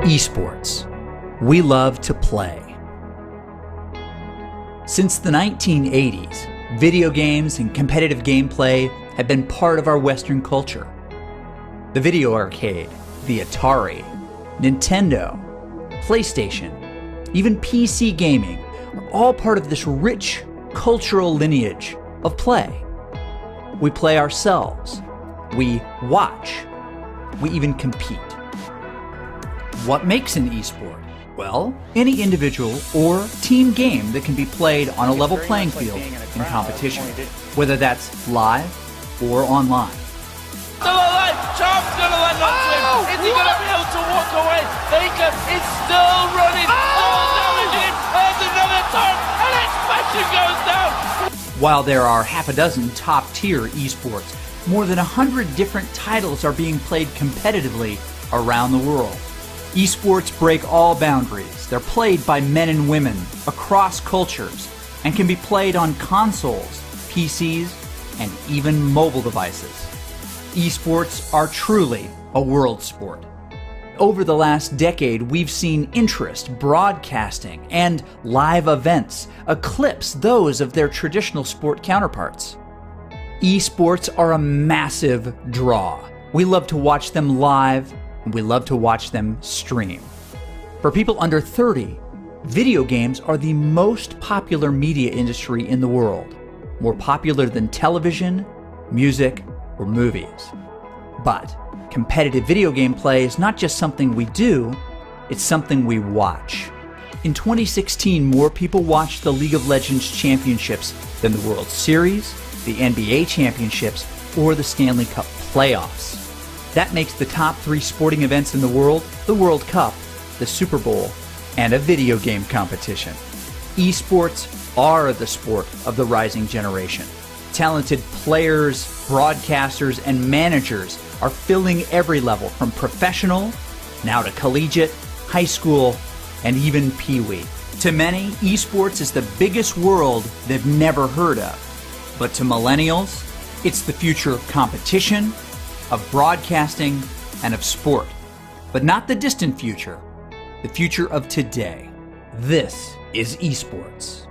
Esports. We love to play. Since the 1980s, video games and competitive gameplay have been part of our Western culture. The video arcade, the Atari, Nintendo, PlayStation, even PC gaming are all part of this rich cultural lineage of play. We play ourselves, we watch, we even compete. What makes an esport? Well, any individual or team game that can be played on a level playing field in competition, whether that's live or online. Still alive! Charm's gonna land onto him! Is he gonna be able to walk away? Baker is still running! Still damaging! There's another turn! And Expansion goes down! While there are half a dozen top-tier esports, more than 100 different titles are being played competitively around the world. Esports break all boundaries. They're played by men and women across cultures and can be played on consoles, PCs, and even mobile devices. Esports are truly a world sport. Over the last decade, we've seen interest, broadcasting, and live events eclipse those of their traditional sport counterparts. Esports are a massive draw. We love to watch them live, and we love to watch them stream. For people under 30, video games are the most popular media industry in the world, more popular than television, music, or movies. But competitive video game play is not just something we do, it's something we watch. In 2016, more people watched the League of Legends Championships than the World Series, the NBA Championships, or the Stanley Cup playoffs. That makes the top 3 sporting events in the world the World Cup, the Super Bowl, and a video game competition. Esports are the sport of the rising generation. Talented players, broadcasters, and managers are filling every level from professional, now to collegiate, high school, and even Pee-wee. To many, esports is the biggest world they've never heard of. But to millennials, it's the future of competition, of broadcasting, and of sport. But not the distant future, the future of today. This is esports.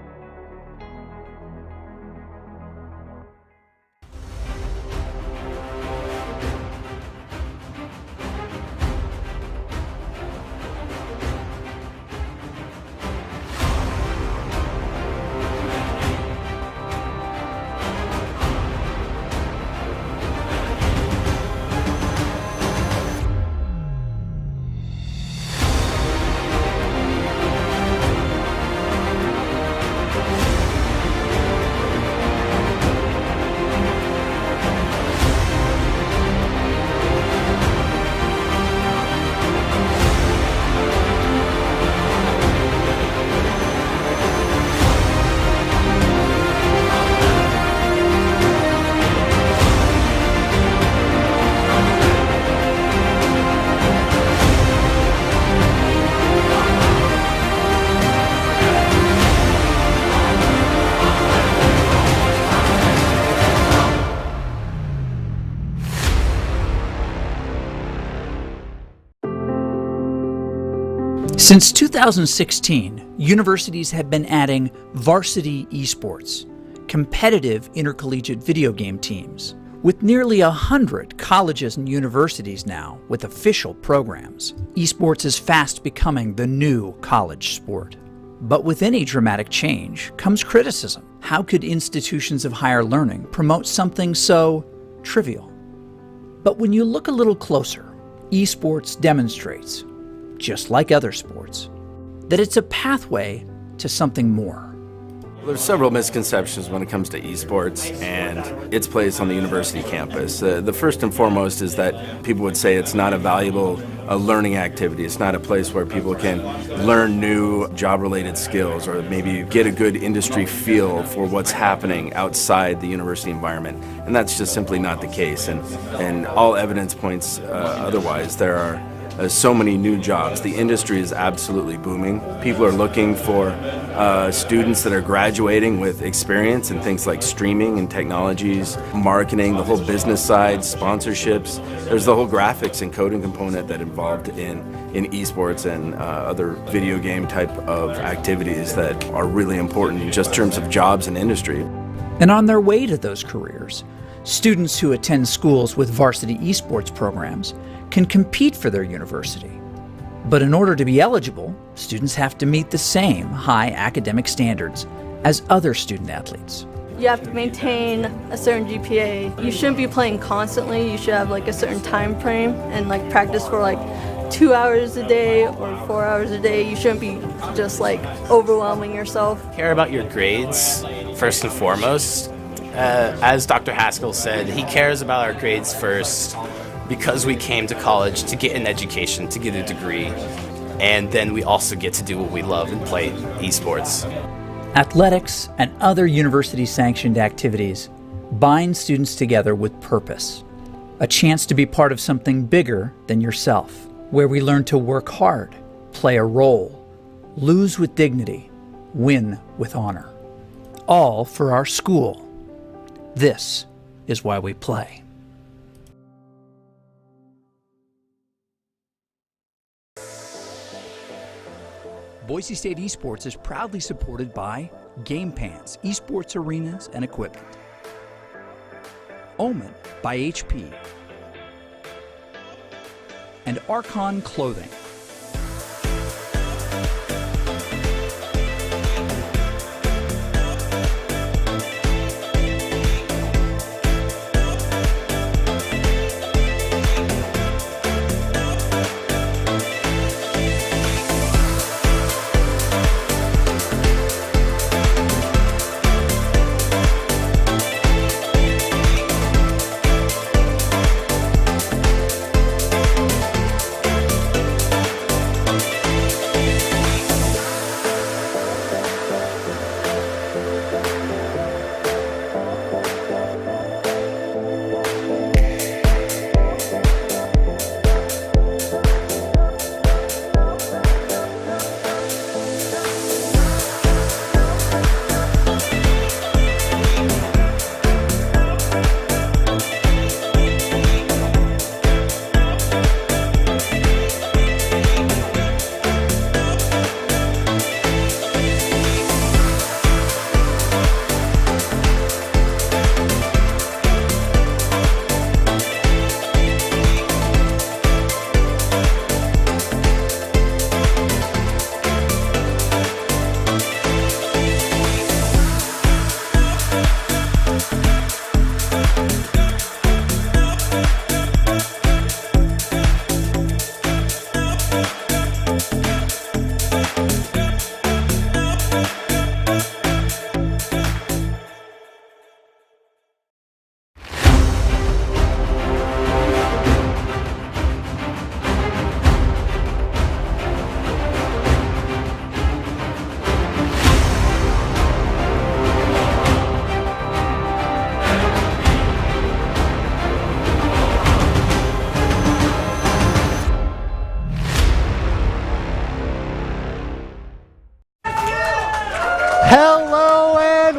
Since 2016, universities have been adding varsity esports, competitive intercollegiate video game teams, with nearly 100 colleges and universities now with official programs. Esports is fast becoming the new college sport. But with any dramatic change comes criticism. How could institutions of higher learning promote something so trivial? But when you look a little closer, esports demonstrates, just like other sports, that it's a pathway to something more. There's several misconceptions when it comes to esports and its place on the university campus. The first and foremost is that people would say it's not a valuable learning activity. It's not a place where people can learn new job-related skills or maybe get a good industry feel for what's happening outside the university environment. And that's just simply not the case. And all evidence points otherwise. There are so many new jobs. The industry is absolutely booming. People are looking for students that are graduating with experience in things like streaming and technologies, marketing, the whole business side, sponsorships. There's the whole graphics and coding component that involved in esports and other video game type of activities that are really important in just terms of jobs and industry. And on their way to those careers, students who attend schools with varsity esports programs can compete for their university. But in order to be eligible, students have to meet the same high academic standards as other student athletes. You have to maintain a certain GPA. You shouldn't be playing constantly. You should have like a certain time frame and like practice for like 2 hours a day or 4 hours a day. You shouldn't be just like overwhelming yourself. Care about your grades first and foremost. As Dr. Haskell said, he cares about our grades first because we came to college to get an education, to get a degree, and then we also get to do what we love and play esports. Athletics and other university-sanctioned activities bind students together with purpose, a chance to be part of something bigger than yourself, where we learn to work hard, play a role, lose with dignity, win with honor, all for our school. This is why we play. Boise State Esports is proudly supported by Game Pants, esports arenas and equipment. Omen by HP. And Archon Clothing.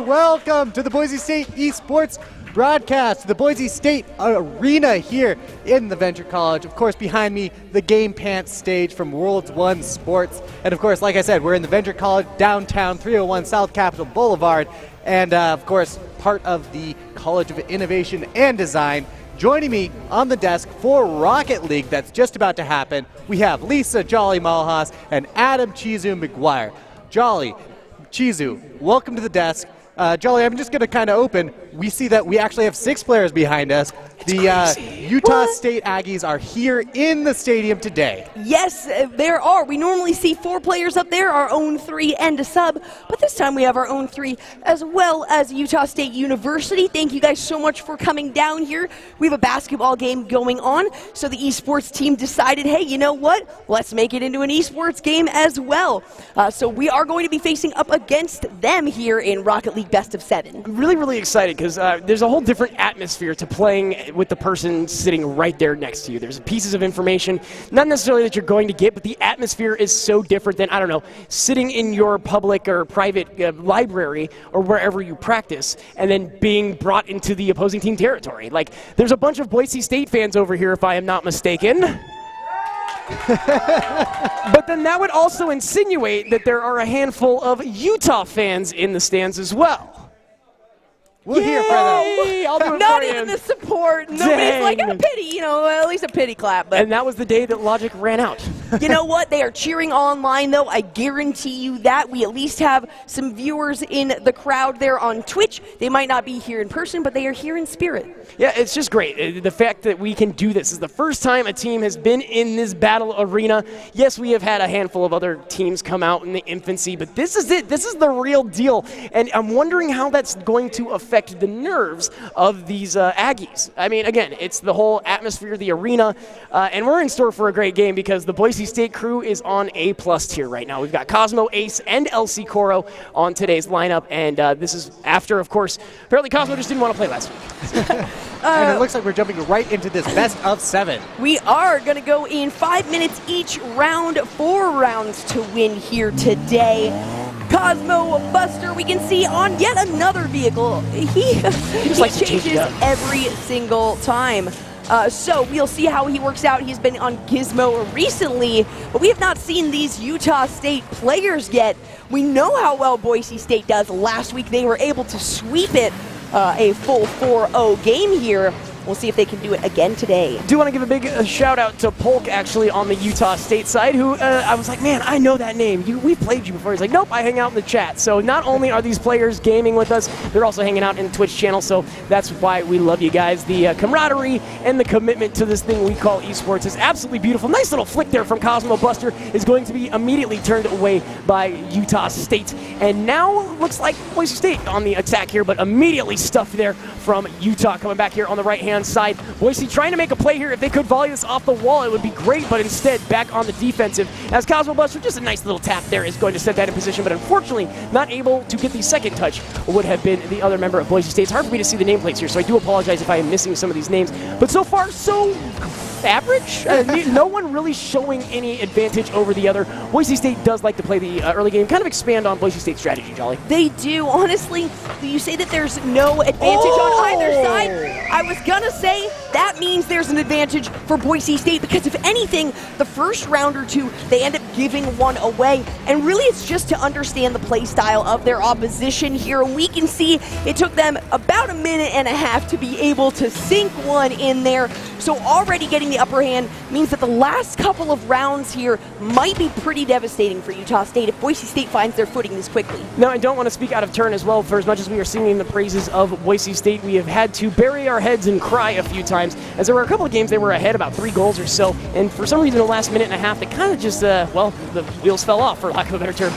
Welcome to the Boise State Esports broadcast, the Boise State Arena here in the Venture College. Of course, behind me, the Game Pants stage from World One Sports. And of course, like I said, we're in the Venture College, downtown, 301 South Capitol Boulevard. And of course, part of the College of Innovation and Design. Joining me on the desk for Rocket League that's just about to happen, we have Lisa Jolly Malhas and Adam Chizu McGuire. Jolly, Chizu, welcome to the desk. Jolly, I'm just going to kind of open. We see that we actually have 6 players behind us. The Utah State Aggies are here in the stadium today. Yes, there are. We normally see 4 players up there, our own 3 and a sub, but this time we have our own 3 as well as Utah State University. Thank you guys so much for coming down here. We have a basketball game going on, so the esports team decided, hey, you know what? Let's make it into an esports game as well. So we are going to be facing up against them here in Rocket League Best of 7. I'm really excited because because there's a whole different atmosphere to playing with the person sitting right there next to you. There's pieces of information, not necessarily that you're going to get, but the atmosphere is so different than, I don't know, sitting in your public or private library or wherever you practice and then being brought into the opposing team territory. Like, there's a bunch of Boise State fans over here, if I am not mistaken. But then that would also insinuate that there are a handful of Utah fans in the stands as well. We'll hear for them. I'll do it Not for even you. the support. Nobody's like, a pity, at least a pity clap. But And that was the day that Logic ran out. you know what? They are cheering online, though. I guarantee you that. We at least have some viewers in the crowd there on Twitch. They might not be here in person, but they are here in spirit. Yeah, it's just great. The fact that we can do this is the first time a team has been in this battle arena. Yes, we have had a handful of other teams come out in the infancy, but this is it. This is the real deal. And I'm wondering how that's going to affect the nerves of these Aggies. I mean, again, it's the whole atmosphere, the arena, and we're in store for a great game because the Boise State crew is on A+ tier right now. We've got Cosmo, Ace, and LC Coro on today's lineup, and this is after, of course, apparently Cosmo just didn't want to play last week. And it looks like we're jumping right into this best of 7. We are going to go in 5 minutes each round, 4 rounds to win here today. Cosmo Buster, we can see on yet another vehicle. He likes to change it changes up. every single time. So we'll see how he works out. He's been on Gizmo recently, but we have not seen these Utah State players yet. We know how well Boise State does. Last week they were able to sweep it, a full 4-0 game here. We'll see if they can do it again today. Do want to give a big shout out to Polk actually on the Utah State side, who I was like, man, I know that name. We've played you before. He's like, nope, I hang out in the chat. So not only are these players gaming with us, they're also hanging out in the Twitch channel. So that's why we love you guys. The camaraderie and the commitment to this thing we call esports is absolutely beautiful. Nice little flick there from Cosmo Buster is going to be immediately turned away by Utah State. And now looks like Boise State on the attack here, but immediately stuffed there from Utah coming back here on the right-hand side. Boise trying to make a play here. If they could volley this off the wall, it would be great, but instead back on the defensive as Cosmo Buster, just a nice little tap there, is going to set that in position, but unfortunately not able to get the second touch would have been the other member of Boise State. It's hard for me to see the nameplates here, so I do apologize if I am missing some of these names, but so far so average. No one really showing any advantage over the other. Boise State does like to play the early game, kind of expand on Boise State's strategy, Jolly. They do. Honestly, you say that there's no advantage on either side. I was going to say that means there's an advantage for Boise State because if anything, the first round or two, they end up giving one away. And really, it's just to understand the play style of their opposition here. We can see it took them about a minute and a half to be able to sink one in there. So already getting the upper hand means that the last couple of rounds here might be pretty devastating for Utah State if Boise State finds their footing this quickly. Now, I don't want to speak out of turn as well. For as much as we are singing the praises of Boise State, we have had to bury our heads and cry a few times, as there were a couple of games they were ahead about 3 goals or so, and for some reason the last minute and a half, they kind of just, well, the wheels fell off, for lack of a better term.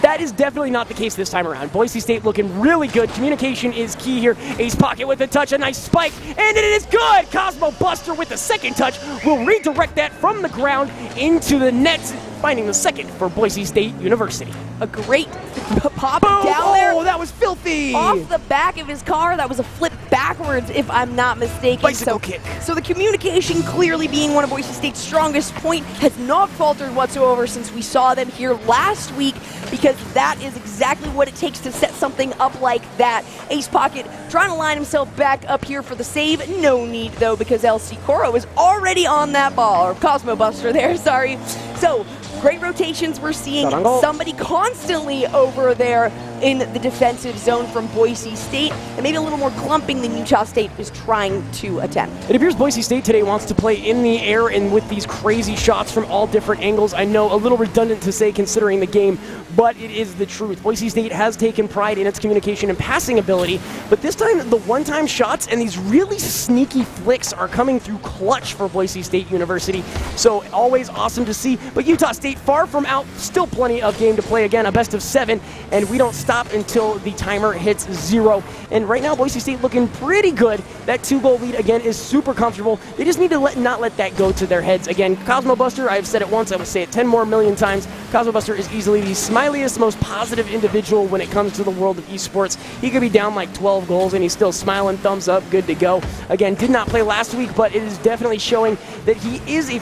That is definitely not the case this time around. Boise State looking really good. Communication is key here. Ace Pocket with a touch, a nice spike, and it is good! Cosmo Buster with the second touch will redirect that from the ground into the net, finding the second for Boise State University. A great pop Boom! down there. Oh, that was filthy! Off the back of his car. That was a flip backwards, if I'm not mistaken. Bicycle kick. So the communication, clearly being one of Boise State's strongest point, has not faltered whatsoever since we saw them here last week, because that is exactly what it takes to set something up like that. Ace Pocket trying to line himself back up here for the save. No need, though, because LC Coro is already on that ball. Or Cosmo Buster there, sorry. So great rotations we're seeing. Somebody constantly over there in the defensive zone from Boise State, and maybe a little more clumping than Utah State is trying to attempt. It appears Boise State today wants to play in the air and with these crazy shots from all different angles. I know a little redundant to say considering the game, but it is the truth. Boise State has taken pride in its communication and passing ability, but this time the one-time shots and these really sneaky flicks are coming through clutch for Boise State University. So always awesome to see, but Utah State far from out, still plenty of game to play. Again, a best of 7, and we don't stop until the timer hits 0. And right now, Boise State looking pretty good. That 2-goal lead, again, is super comfortable. They just need to not let that go to their heads. Again, Cosmo Buster, I've said it once, I will say it 10 more million times. Cosmo Buster is easily the smiliest, most positive individual when it comes to the world of esports. He could be down like 12 goals and he's still smiling, thumbs up, good to go. Again, did not play last week, but it is definitely showing that he is a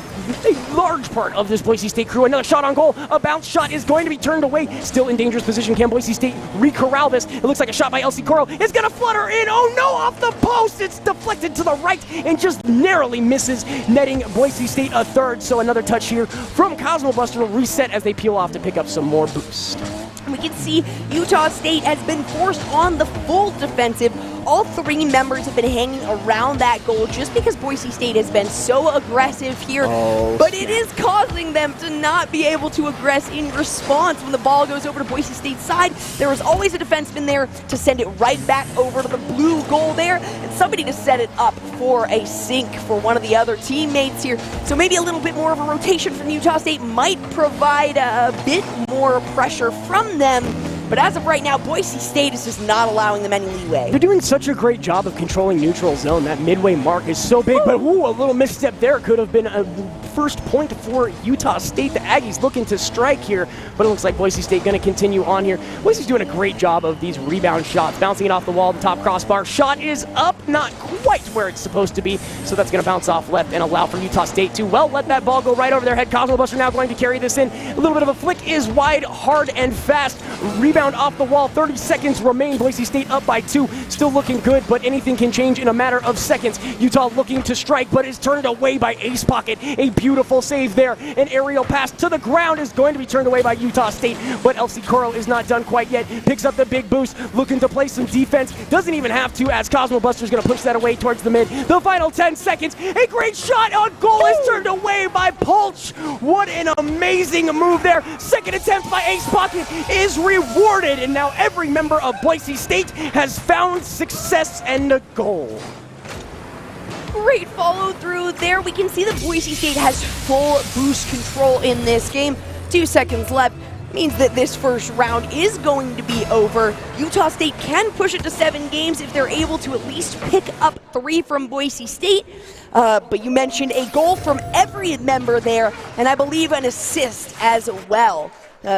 large part of this Boise State crew. Another shot on goal. A bounce shot is going to be turned away. Still in dangerous position. Can Boise State re-corral this? It looks like a shot by LC Coral. It's going to flutter in. Oh no, off the post. It's deflected to the right and just narrowly misses, netting Boise State a third. So another touch here from Cosmo Buster will reset as they peel off to pick up some more boost. We can see Utah State has been forced on the full defensive. All three members have been hanging around that goal just because Boise State has been so aggressive here. But it is causing them to not be able to aggress in response when the ball goes over to Boise State's side. There is always a defenseman there to send it right back over to the blue goal there, and somebody to set it up for a sink for one of the other teammates here. So maybe a little bit more of a rotation from Utah State might provide a bit more pressure from them. But as of right now, Boise State is just not allowing them any leeway. They're doing such a great job of controlling neutral zone. That midway mark is so big, but ooh, a little misstep there could have been a first point for Utah State. The Aggies looking to strike here, but it looks like Boise State going to continue on here. Boise's doing a great job of these rebound shots, bouncing it off the wall, the top crossbar. Shot is up, not quite where it's supposed to be, so that's going to bounce off left and allow for Utah State to, well, let that ball go right over their head. Cosmo Buster now going to carry this in. A little bit of a flick is wide, hard and fast. Rebound off the wall, 30 seconds remain. Boise State up by 2, still looking good, but anything can change in a matter of seconds. Utah looking to strike, but is turned away by Ace Pocket. A beautiful save there. An aerial pass to the ground is going to be turned away by Utah State, but LC Coral is not done quite yet. Picks up the big boost, looking to play some defense. Doesn't even have to, as Cosmo Buster's going to push that away towards the mid. The final 10 seconds, a great shot on goal is turned away by Pulch. What an amazing move there. Second attempt by Ace Pocket is rewarded, and now every member of Boise State has found success and a goal. Great follow through there. We can see that Boise State has full boost control in this game. 2 seconds left. Means that this first round is going to be over. Utah State can push it to 7 games if they're able to at least pick up 3 from Boise State. But you mentioned a goal from every member there, and I believe an assist as well.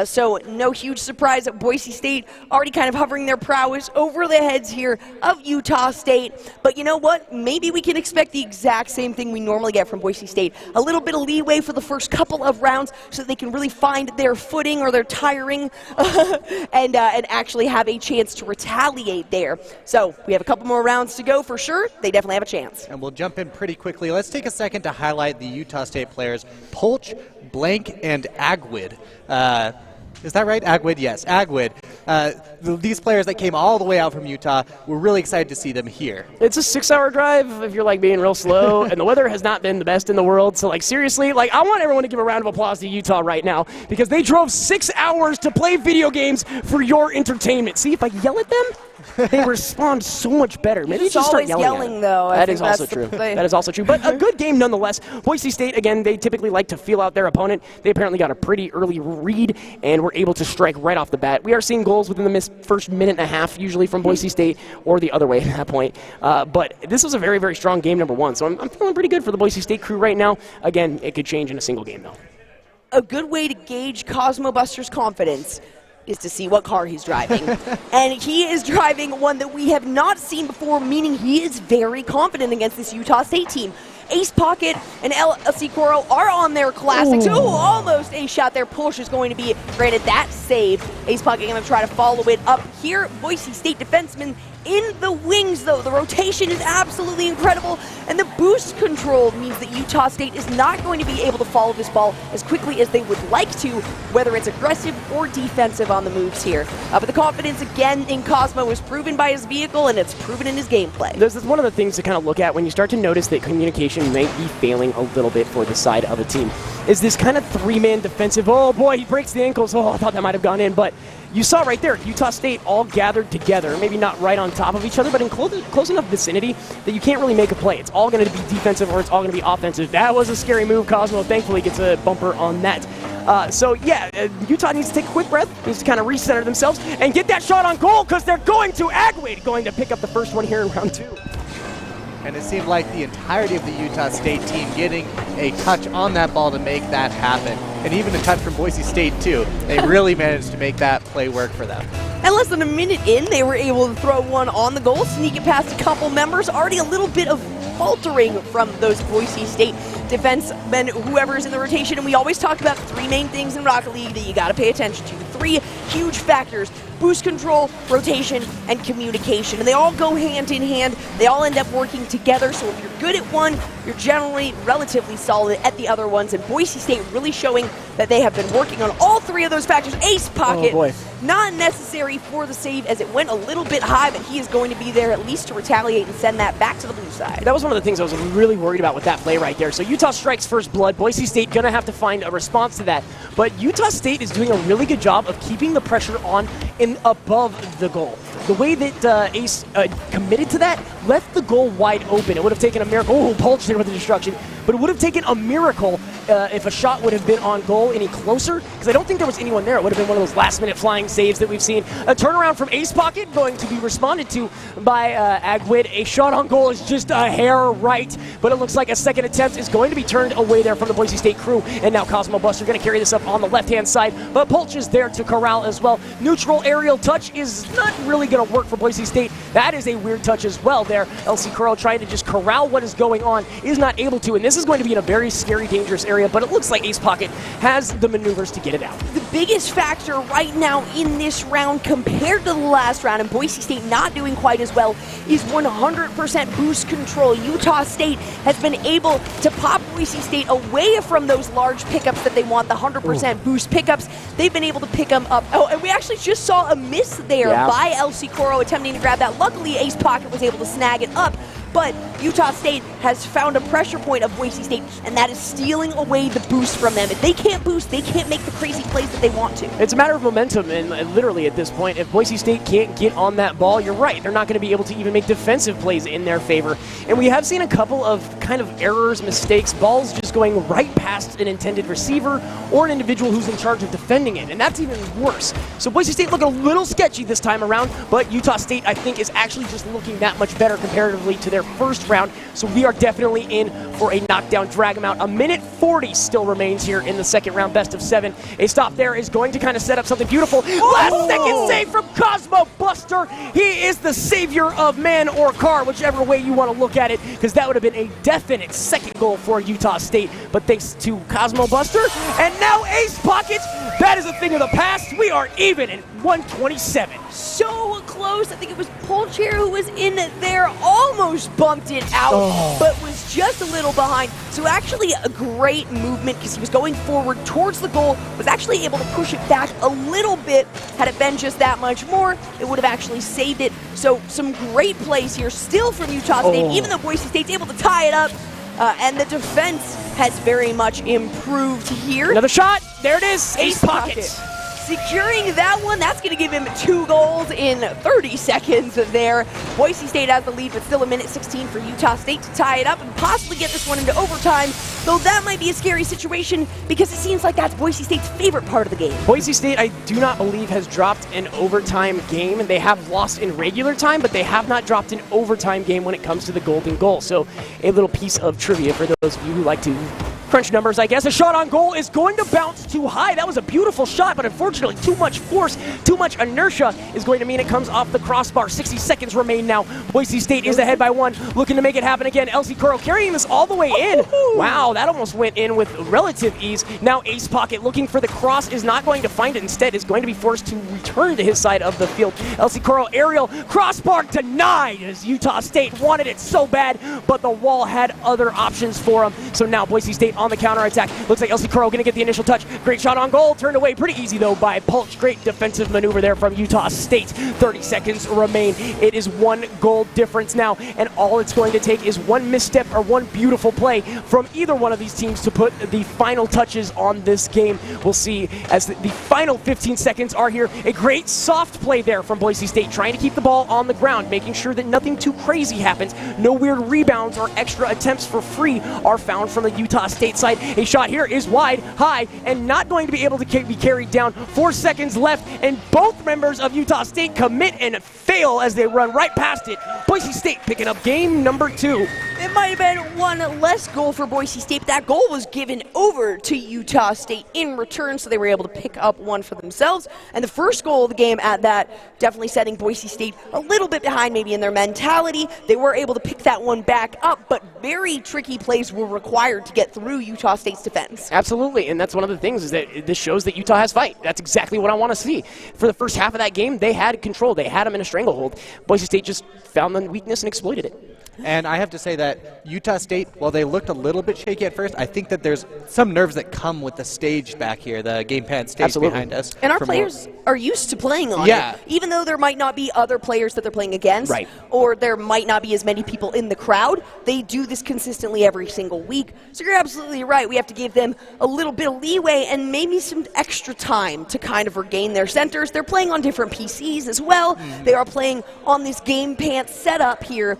So no huge surprise that Boise State already kind of hovering their prowess over the heads here of Utah State. But you know what? Maybe we can expect the exact same thing we normally get from Boise State. A little bit of leeway for the first couple of rounds so that they can really find their footing or their tiring and actually have a chance to retaliate there. So we have a couple more rounds to go for sure. They definitely have a chance. And we'll jump in pretty quickly. Let's take a second to highlight the Utah State players, Pulch, Blank, and Agwid. Is that right? Agwid, yes. Agwid. These players that came all the way out from Utah, we're really excited to see them here. It's a 6-hour drive if you're like being real slow, and the weather has not been the best in the world. So like seriously, like I want everyone to give a round of applause to Utah right now because they drove 6 hours to play video games for your entertainment. See, if I yell at them, they respond so much better. Maybe just start yelling though. That is also true. That is also true. But a good game nonetheless. Boise State, again, they typically like to feel out their opponent. They apparently got a pretty early read and were able to strike right off the bat. We are seeing goals within the first minute and a half, usually from Boise State, or the other way at that point. But this was a very, very strong game number 1. So I'm feeling pretty good for the Boise State crew right now. Again, it could change in a single game, though. A good way to gauge Cosmo Buster's confidence is to see what car he's driving. And he is driving one that we have not seen before, meaning he is very confident against this Utah State team. Ace Pocket and LC Coral are on their classics. Ooh, almost a shot there. Push is going to be granted that save. Ace Pocket going to try to follow it up here. Boise State defenseman in the wings, though. The rotation is absolutely incredible, and the boost control means that Utah State is not going to be able to follow this ball as quickly as they would like to, whether it's aggressive or defensive on the moves here. But the confidence, again, in Cosmo is proven by his vehicle, and it's proven in his gameplay. There's one of the things to kind of look at when you start to notice that communication may be failing a little bit for the side of a team. Is this kind of 3-man defensive, oh boy, he breaks the ankles, oh, I thought that might have gone in, but you saw right there, Utah State all gathered together, maybe not right on top of each other, but in close enough vicinity that you can't really make a play. It's all going to be defensive or it's all going to be offensive. That was a scary move. Cosmo thankfully gets a bumper on that. So yeah, Utah needs to take a quick breath, needs to kind of recenter themselves and get that shot on goal because they're going to Agwid, going to pick up the first one here in round 2. and it seemed like the entirety of the Utah State team getting a touch on that ball to make that happen. And even a touch from Boise State, too. They really managed to make that play work for them. And less than a minute in, they were able to throw one on the goal, sneak it past a couple members. Already a little bit of faltering from those Boise State defensemen, whoever's in the rotation. And we always talk about three main things in Rocket League that you got to pay attention to. Three huge factors: boost control, rotation, and communication. And they all go hand in hand. They all end up working together. So if you're good at one, you're generally relatively solid at the other ones. And Boise State really showing that they have been working on all three of those factors. Ace pocket. Oh boy. Not necessary for the save as it went a little bit high, but he is going to be there at least to retaliate and send that back to the blue side. That was one of the things I was really worried about with that play right there. So Utah strikes first blood. Boise State going to have to find a response to that. But Utah State is doing a really good job of keeping the pressure on in above the goal. The way that Ace committed to that left the goal wide open. It would have taken a miracle. Oh, Polch there with the destruction. But it would have taken a miracle if a shot would have been on goal any closer, because I don't think there was anyone there. It would have been one of those last-minute flying saves that we've seen. A turnaround from Ace Pocket going to be responded to by Agwid. A shot on goal is just a hair right, but it looks like a second attempt is going to be turned away there from the Boise State crew, and now Cosmo Buster going to carry this up on the left-hand side, but Polch is there to corral as well. Neutral aerial touch is not really going to work for Boise State. That is a weird touch as well there. LC Curl trying to just corral what is going on, is not able to, and this is going to be in a very scary, dangerous area, but it looks like Ace Pocket has the maneuvers to get it out. The biggest factor right now in this round compared to the last round, and Boise State not doing quite as well, is 100% boost control. Utah State has been able to pop Boise State away from those large pickups that they want, the 100% boost pickups. They've been able to pick them up. Oh, and we actually just saw a miss there by LC Coro attempting to grab that. Luckily, Ace Pocket was able to snag it up. But Utah State has found a pressure point of Boise State, and that is stealing away the boost from them. If they can't boost, they can't make the crazy plays that they want to. It's a matter of momentum, and literally at this point, if Boise State can't get on that ball, you're right. They're not going to be able to even make defensive plays in their favor. And we have seen a couple of kind of errors, mistakes, balls just going right past an intended receiver or an individual who's in charge of defending it, and that's even worse. So Boise State looking a little sketchy this time around, but Utah State, I think, is actually just looking that much better comparatively to their first round, so we are definitely in for a knockdown, drag them out. A minute 40 still remains here in the second round, best of 7. A stop there is going to kind of set up something beautiful. Last second save from Cosmo Buster. He is the savior of man or car, whichever way you want to look at it, because that would have been a definite second goal for Utah State, but thanks to Cosmo Buster, and now Ace Pocket. That is a thing of the past. We are even at 127. So close. I think it was Polch here who was in there, almost bumped it out, but was just a little behind. So actually a great movement because he was going forward towards the goal, was actually able to push it back a little bit. Had it been just that much more, it would have actually saved it. So some great plays here still from Utah State, even though Boise State's able to tie it up. And the defense has very much improved here. Another shot. There it is. Ace Pocket. Securing that one, that's going to give him 2 goals in 30 seconds there. Boise State has the lead, but still a minute 16 for Utah State to tie it up and possibly get this one into overtime, though that might be a scary situation because it seems like that's Boise State's favorite part of the game. Boise State, I do not believe, has dropped an overtime game. They have lost in regular time, but they have not dropped an overtime game when it comes to the golden goal. So a little piece of trivia for those of you who like to crunch numbers, I guess. A shot on goal is going to bounce too high. That was a beautiful shot, but unfortunately too much force, too much inertia is going to mean it comes off the crossbar. 60 seconds remain now. Boise State is ahead by 1, looking to make it happen again. LC Curl carrying this all the way in. Wow, that almost went in with relative ease. Now Ace Pocket looking for the cross, is not going to find it. Instead is going to be forced to return to his side of the field. LC Curl aerial crossbar denied as Utah State wanted it so bad, but the wall had other options for him. So now Boise State on the counterattack. Looks like LC Curl going to get the initial touch. Great shot on goal. Turned away pretty easy, though, by Polch. Great defensive maneuver there from Utah State. 30 seconds remain. It is 1 goal difference now, and all it's going to take is 1 misstep or 1 beautiful play from either one of these teams to put the final touches on this game. We'll see as the final 15 seconds are here. A great soft play there from Boise State, trying to keep the ball on the ground, making sure that nothing too crazy happens. No weird rebounds or extra attempts for free are found from the Utah State State side. A shot here is wide, high, and not going to be able to be carried down. 4 seconds left, and both members of Utah State commit and fail as they run right past it. Boise State picking up game number 2. It might have been one less goal for Boise State, but that goal was given over to Utah State in return, so they were able to pick up one for themselves. And the first goal of the game at that, definitely setting Boise State a little bit behind maybe in their mentality. They were able to pick that one back up, but very tricky plays were required to get through Utah State's defense. Absolutely, and that's one of the things is that this shows that Utah has fight. That's exactly what I want to see. For the first half of that game, they had control. They had them in a stranglehold. Boise State just found the weakness and exploited it. And I have to say that Utah State, while they looked a little bit shaky at first, I think that there's some nerves that come with the stage back here, the game pan stage behind us. And our players are used to playing on it. Even though there might not be other players that they're playing against, or there might not be as many people in the crowd, they do this consistently every single week. So you're absolutely right. We have to give them a little bit of leeway and maybe some extra time to kind of regain their centers. They're playing on different PCs as well. They are playing on this game pants setup here.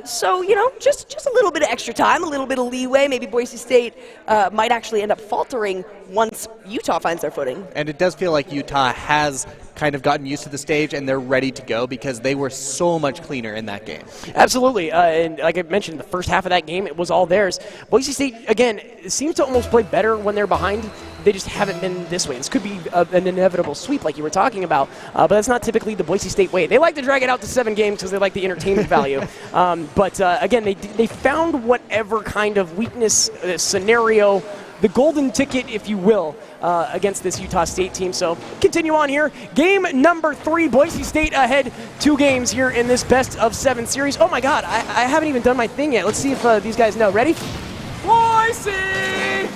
So, you know, just a little bit of extra time, a little bit of leeway. Maybe Boise State might actually end up faltering once Utah finds their footing. And it does feel like Utah has kind of gotten used to the stage and they're ready to go because they were so much cleaner in that game. Absolutely, and like I mentioned, the first half of that game, it was all theirs. Boise State, again, seems to almost play better when they're behind. They just haven't been this way. This could be an inevitable sweep like you were talking about, but that's not typically the Boise State way. They like to drag it out to 7 games because they like the entertainment value. But again, they found whatever kind of weakness scenario, the golden ticket, if you will, against this Utah State team. So continue on here. Game number 3, Boise State ahead 2 games here in this best of 7 series. Oh my God, I haven't even done my thing yet. Let's see if these guys know. Ready? Boise!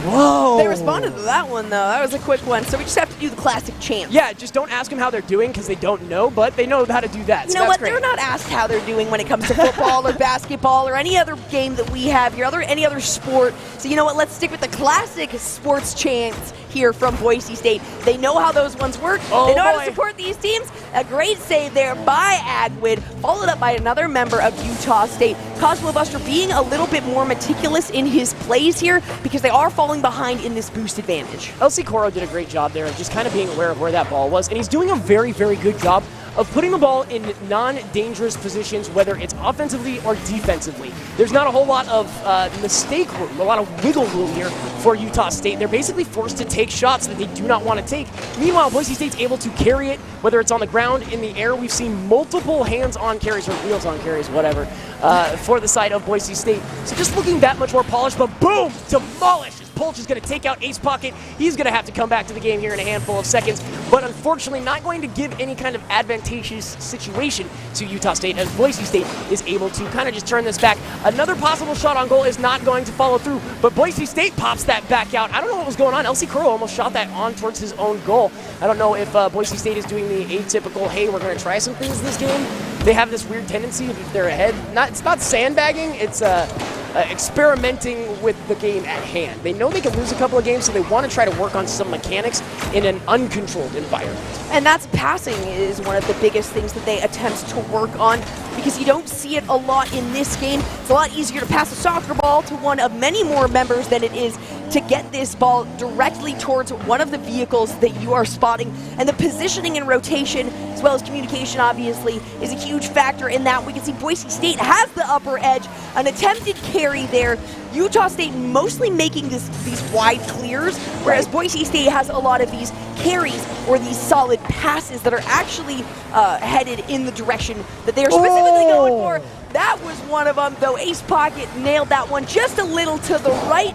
Whoa. They responded to that one, though. That was a quick one. So we just have to do the classic chant. Yeah, just don't ask them how they're doing because they don't know, but they know how to do that. You know what? Great. They're not asked how they're doing when it comes to football or basketball or any other game that we have here, any other sport. So you know what? Let's stick with the classic sports chants here from Boise State. They know how those ones work. They know how to support these teams. A great save there by Agwid, followed up by another member of Utah State. Cosmo Buster being a little bit more meticulous in his plays here because they are falling behind in this boost advantage. LC Coro did a great job there of just kind of being aware of where that ball was, and he's doing a very, very good job of putting the ball in non-dangerous positions, whether it's offensively or defensively. There's not a whole lot of mistake room, a lot of wiggle room here for Utah State. They're basically forced to take shots that they do not want to take. Meanwhile, Boise State's able to carry it, whether it's on the ground, in the air. We've seen multiple hands-on carries or wheels-on carries, whatever, for the side of Boise State. So just looking that much more polished, but boom, demolished. Polch is going to take out Ace Pocket. He's going to have to come back to the game here in a handful of seconds, but unfortunately not going to give any kind of advantageous situation to Utah State as Boise State is able to kind of just turn this back. Another possible shot on goal is not going to follow through, but Boise State pops that back out. I don't know what was going on. LC Crow almost shot that on towards his own goal. I don't know if Boise State is doing the atypical, hey, we're going to try some things this game. They have this weird tendency if they're ahead. It's not sandbagging, it's experimenting with the game at hand. They know they can lose a couple of games, so they want to try to work on some mechanics in an uncontrolled environment. And that's passing is one of the biggest things that they attempt to work on because you don't see it a lot in this game. It's a lot easier to pass a soccer ball to one of many more members than it is to get this ball directly towards one of the vehicles that you are spotting. And the positioning and rotation, as well as communication, obviously, is a huge factor in that. We can see Boise State has the upper edge, an attempted carry there. Utah State mostly making these wide clears, whereas Boise State has a lot of these carries or these solid passes that are actually headed in the direction that they're specifically going for. That was one of them, though. Ace Pocket nailed that one just a little to the right.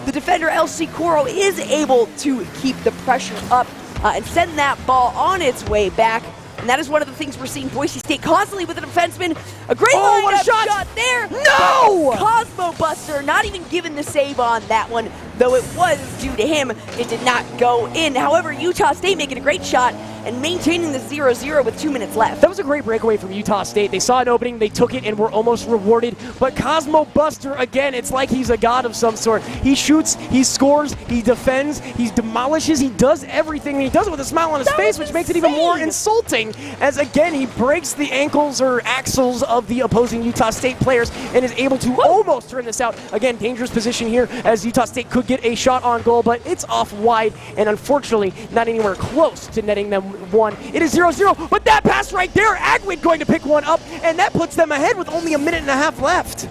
The defender, LC Coro, is able to keep the pressure up and send that ball on its way back. And that is one of the things we're seeing Boise State constantly with a defenseman. A great lineup shot there. No! Cosmo Buster not even given the save on that one, though it was due to him. It did not go in. However, Utah State making a great shot and maintaining the 0-0 with 2 minutes left. That was was a great breakaway from Utah State. They saw an opening, they took it, and were almost rewarded. But Cosmo Buster, again, it's like he's a god of some sort. He shoots, he scores, he defends, he demolishes, he does everything, and he does it with a smile on his face, which makes it even more insulting, as again, he breaks the ankles or axles of the opposing Utah State players and is able to almost turn this out. Again, dangerous position here, as Utah State could get a shot on goal, but it's off wide, and unfortunately, not anywhere close to netting them one. It is 0-0, but that pass right there, Agwid going to pick one up, and that puts them ahead with only a minute and a half left.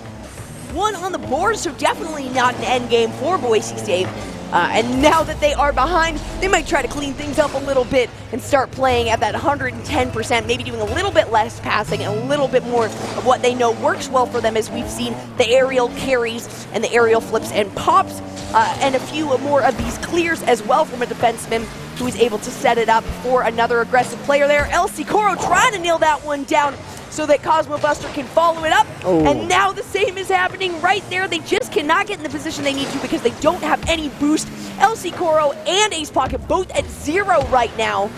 One on the board, so definitely not an end game for Boise State. And now that they are behind, they might try to clean things up a little bit and start playing at that 110%, maybe doing a little bit less passing and a little bit more of what they know works well for them, as we've seen the aerial carries and the aerial flips and pops, and a few more of these clears as well from a defenseman who is able to set it up for another aggressive player there. LC Coro trying to nail that one down so that Cosmo Buster can follow it up. And now the same is happening right there. They just cannot get in the position they need to because they don't have any boost. LC Coro and Ace Pocket both at 0 right now.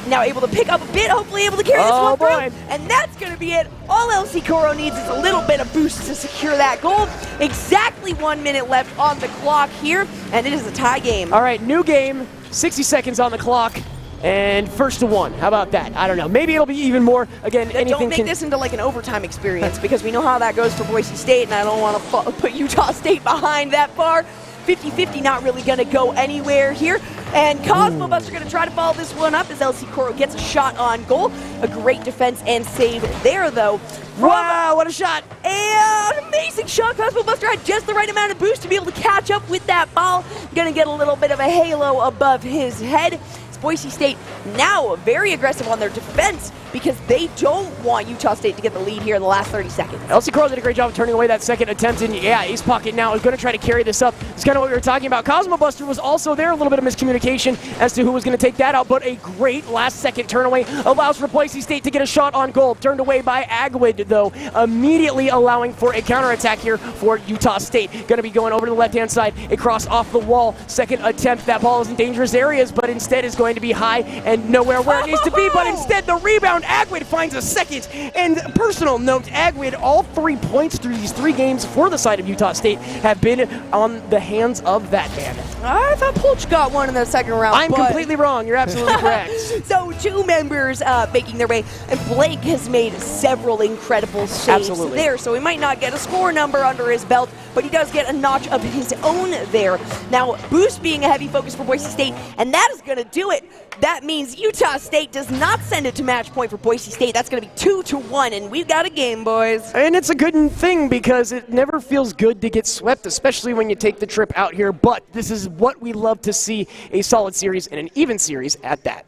Now able to pick up a bit, hopefully able to carry this one through. And that's going to be it. All LC Coro needs is a little bit of boost to secure that goal. Exactly 1 minute left on the clock here, and it is a tie game. All right, new game, 60 seconds on the clock. And 1-1. How about that? I don't know. Maybe it'll be even more. Again, anything don't make this into like an overtime experience because we know how that goes for Boise State, and I don't want to put Utah State behind that far. 50-50 not really going to go anywhere here. And Cosmo Buster going to try to follow this one up as LC Coro gets a shot on goal. A great defense and save there, though. Wow, what a shot. And an amazing shot. Cosmo Buster had just the right amount of boost to be able to catch up with that ball. Going to get a little bit of a halo above his head. Boise State now very aggressive on their defense because they don't want Utah State to get the lead here in the last 30 seconds. LC Coro did a great job of turning away that second attempt, and yeah, Ace Pocket now is going to try to carry this up. It's kind of what we were talking about. Cosmo Buster was also there, a little bit of miscommunication as to who was going to take that out, but a great last-second turnaway allows for Boise State to get a shot on goal. Turned away by Agwid, though, immediately allowing for a counterattack here for Utah State. Going to be going over to the left-hand side, a cross off the wall. Second attempt, that ball is in dangerous areas, but instead is going to be high and nowhere where it needs to be, but instead the rebound, Agwid finds a second. And personal note, Agwid, all 3 points through these 3 games for the side of Utah State have been on the hands of that man. I thought Polch got one in the second round. I'm completely wrong. You're absolutely correct. So 2 members making their way, and Blake has made several incredible saves there, so he might not get a score number under his belt, but he does get a notch of his own there. Now, boost being a heavy focus for Boise State, and that is going to do it. That means Utah State does not send it to match point for Boise State. That's going to be 2-1, and we've got a game, boys. And it's a good thing because it never feels good to get swept, especially when you take the trip out here. But this is what we love to see, a solid series and an even series at that.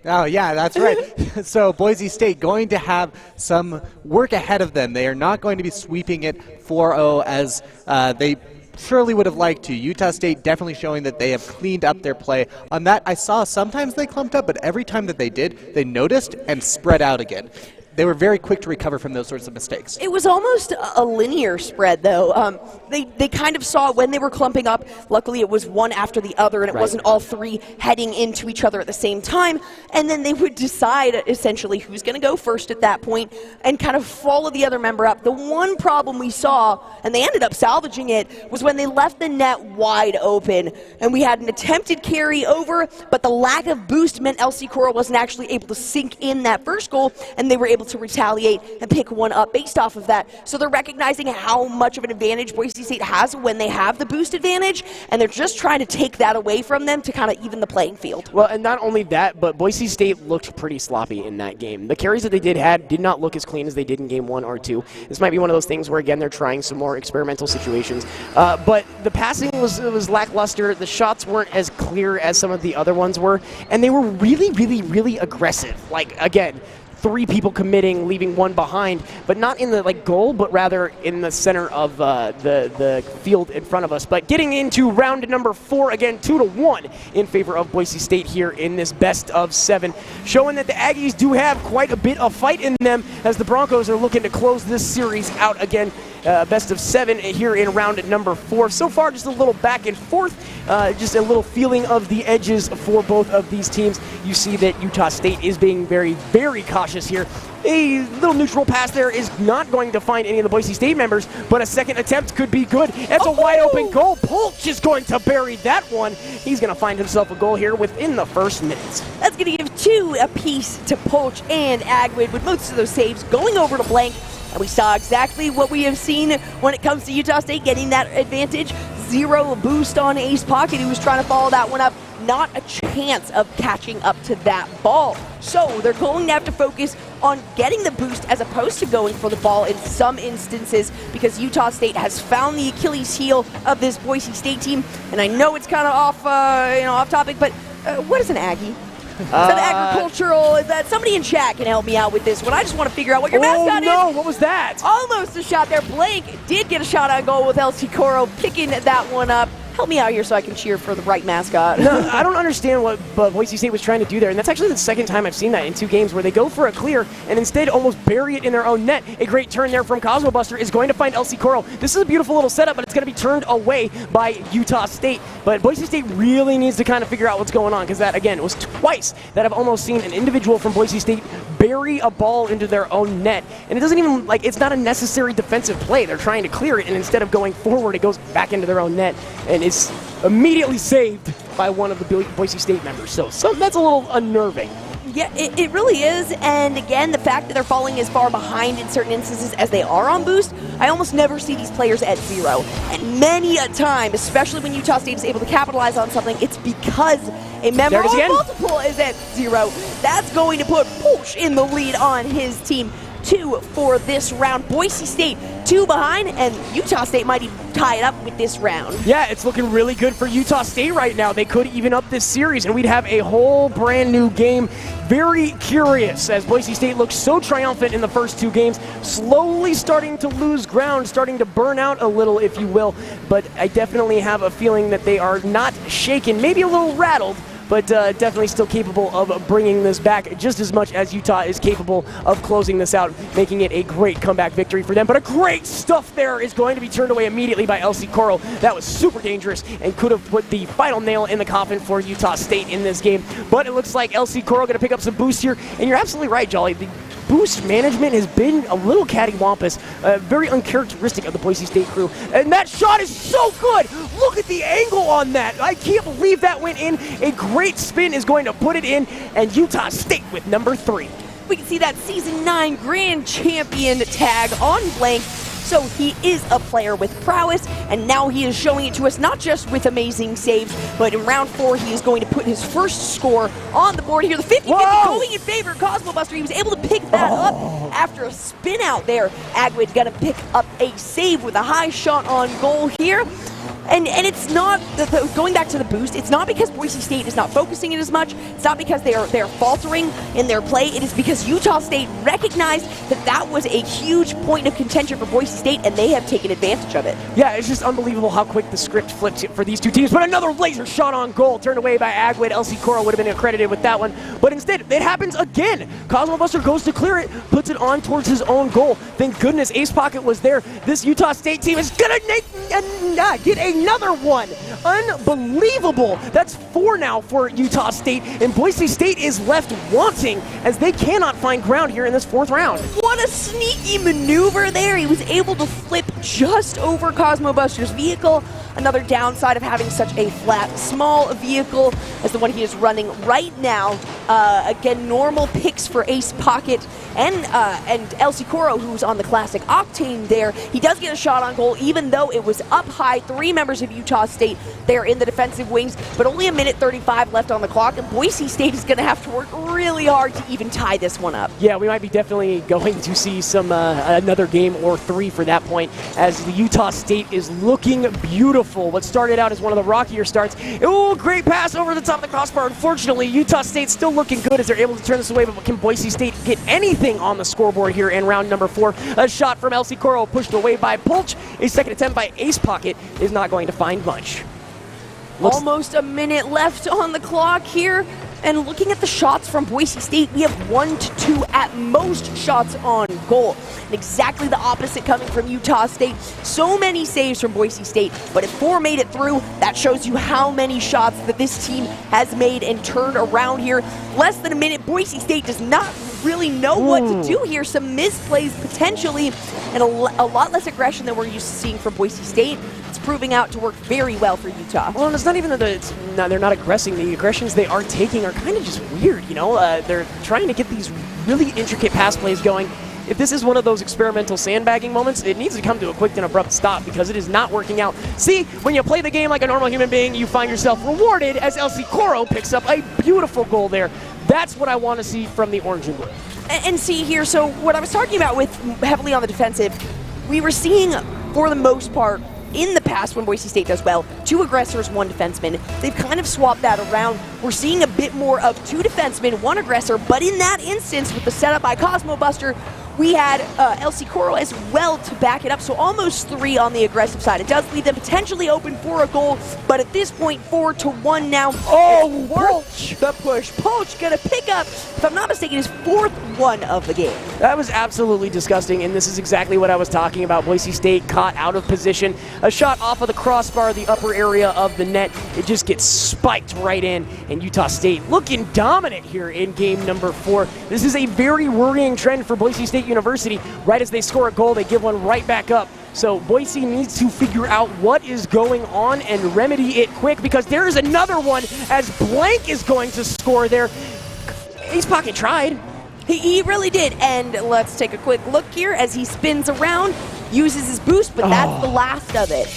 Oh, yeah, that's right. So Boise State going to have some work ahead of them. They are not going to be sweeping it 4-0 as they surely would have liked to. Utah State definitely showing that they have cleaned up their play. On that, I saw sometimes they clumped up, but every time that they did, they noticed and spread out again. They were very quick to recover from those sorts of mistakes. It was almost a linear spread, though. They kind of saw when they were clumping up. Luckily, it was one after the other, and it wasn't all 3 heading into each other at the same time. And then they would decide, essentially, who's going to go first at that point and kind of follow the other member up. The one problem we saw, and they ended up salvaging it, was when they left the net wide open. And we had an attempted carry over, but the lack of boost meant LC Coro wasn't actually able to sink in that first goal, and they were able to retaliate and pick one up based off of that. So they're recognizing how much of an advantage Boise State has when they have the boost advantage, and they're just trying to take that away from them to kind of even the playing field. Well, and not only that, but Boise State looked pretty sloppy in that game. The carries that they did not look as clean as they did in game 1 or 2. This might be one of those things where, again, they're trying some more experimental situations. But the passing was lackluster. The shots weren't as clear as some of the other ones were, and they were really, really, really aggressive. Like, again, 3 people committing, leaving 1 behind, but not in the goal, but rather in the center of the field in front of us. But getting into round number 4, again, 2-1 in favor of Boise State here in this best of 7, showing that the Aggies do have quite a bit of fight in them as the Broncos are looking to close this series out again. best of 7 here in round number 4. So far, just a little back and forth, just a little feeling of the edges for both of these teams. You see that Utah State is being very, very cautious here. A little neutral pass there is not going to find any of the Boise State members, but a second attempt could be good. That's a wide open goal. Polch is going to bury that one. He's going to find himself a goal here within the first minute. That's going to give 2 apiece to Polch and Agwid, with most of those saves going over to Blank. And we saw exactly what we have seen when it comes to Utah State getting that advantage. 0 boost on Ace Pocket, who was trying to follow that one up. Not a chance of catching up to that ball. So they're going to have to focus on getting the boost as opposed to going for the ball in some instances, because Utah State has found the Achilles heel of this Boise State team. And I know it's kind of off topic, but what is an Aggie? Is that agricultural? Is that somebody in chat can help me out with this one? I just want to figure out what your mascot is. Oh no, what was that? Almost a shot there. Blank did get a shot on goal with LC Coro picking that one up. Help me out here so I can cheer for the right mascot. No, I don't understand what Boise State was trying to do there, and that's actually the second time I've seen that in 2 games, where they go for a clear and instead almost bury it in their own net. A great turn there from Cosmo Buster is going to find LC Coro. This is a beautiful little setup, but it's going to be turned away by Utah State. But Boise State really needs to kind of figure out what's going on, because that, again, it was twice that I've almost seen an individual from Boise State bury a ball into their own net. And it doesn't even, it's not a necessary defensive play. They're trying to clear it, and instead of going forward, it goes back into their own net. And it's immediately saved by one of the Boise State members. So that's a little unnerving. Yeah, it really is. And again, the fact that they're falling as far behind in certain instances as they are on boost, I almost never see these players at 0. And many a time, especially when Utah State is able to capitalize on something, it's because a member or multiple is at 0. That's going to put Polch in the lead on his team. 2 for this round. Boise State 2 behind, and Utah State might even tie it up with this round. Yeah, it's looking really good for Utah State right now. They could even up this series, and we'd have a whole brand new game. Very curious, as Boise State looks so triumphant in the first 2 games, slowly starting to lose ground, starting to burn out a little, if you will. But I definitely have a feeling that they are not shaken, maybe a little rattled, but definitely still capable of bringing this back just as much as Utah is capable of closing this out, making it a great comeback victory for them. But a great stuff there is going to be turned away immediately by LC Coro. That was super dangerous and could have put the final nail in the coffin for Utah State in this game. But it looks like LC Coro going to pick up some boost here. And you're absolutely right, Jolly. The boost management has been a little cattywampus, very uncharacteristic of the Boise State crew. And that shot is so good! Look at the angle on that! I can't believe that went in. A great spin is going to put it in, and Utah State with number 3. We can see that Season 9 Grand Champion tag on Blank. So he is a player with prowess, and now he is showing it to us not just with amazing saves, but in round 4 he is going to put his first score on the board here. The 50-50 going in favor of Cosmo Buster. He was able to pick that up after a spin out there. Agwid going to pick up a save with a high shot on goal here. And it's not, going back to the boost, it's not because Boise State is not focusing it as much. It's not because they're faltering in their play. It is because Utah State recognized that was a huge point of contention for Boise State, and they have taken advantage of it. Yeah, it's just unbelievable how quick the script flipped for these 2 teams. But another laser shot on goal, turned away by Agwid. LC Coro would have been accredited with that one. But instead, it happens again. Cosmo Buster goes to clear it, puts it on towards his own goal. Thank goodness Ace Pocket was there. This Utah State team is going to get another one. Unbelievable. That's 4 now for Utah State, and Boise State is left wanting as they cannot find ground here in this 4th round. What a sneaky maneuver there. He was able to flip just over Cosmo Buster's vehicle. Another downside of having such a flat, small vehicle as the one he is running right now. Again, normal picks for Ace Pocket and LC Coro, who's on the classic Octane there. He does get a shot on goal, even though it was up high. 3 members of Utah State there in the defensive wings, but only 1:35 left on the clock, and Boise State is going to have to work really hard to even tie this one up. Yeah, we might be definitely going to see some another game or 3 for that point, as the Utah State is looking beautiful. What started out as one of the rockier starts. Oh, great pass over the top of the crossbar. Unfortunately, Utah State's still looking good as they're able to turn this away, but can Boise State get anything on the scoreboard here in round number 4? A shot from LC Coro pushed away by Polch. A second attempt by Ace Pocket is not going to find much. Almost a minute left on the clock here. And looking at the shots from Boise State, we have 1 to 2 at most shots on goal. And exactly the opposite coming from Utah State. So many saves from Boise State, but if 4 made it through, that shows you how many shots that this team has made and turned around here. Less than a minute, Boise State does not really know what to do here. Some misplays potentially, and a lot less aggression than we're used to seeing from Boise State. It's proving out to work very well for Utah. Well, and it's not even that they're not aggressing. The aggressions they are taking are kind of just weird, you know? They're trying to get these really intricate pass plays going. If this is one of those experimental sandbagging moments, it needs to come to a quick and abrupt stop because it is not working out. See, when you play the game like a normal human being, you find yourself rewarded as El Coro picks up a beautiful goal there. That's what I want to see from the orange and blue. And see here, so what I was talking about with heavily on the defensive, we were seeing, for the most part, in the past when Boise State does well, 2 aggressors, 1 defenseman. They've kind of swapped that around. We're seeing a bit more of 2 defensemen, 1 aggressor, but in that instance, with the setup by Cosmo Buster, we had El Coro as well to back it up, so almost 3 on the aggressive side. It does leave them potentially open for a goal, but at this point, 4-1 now. Oh, Polch, the push. Polch gonna pick up, if I'm not mistaken, his 4th one of the game. That was absolutely disgusting, and this is exactly what I was talking about. Boise State caught out of position. A shot off of the crossbar, the upper area of the net. It just gets spiked right in, and Utah State looking dominant here in game number 4. This is a very worrying trend for Boise State University. Right as they score a goal, they give one right back up. So Boise needs to figure out what is going on and remedy it quick, because there is another one as Blank is going to score there. Ace Pocket tried. He really did, and let's take a quick look here as he spins around, uses his boost, but that's the last of it.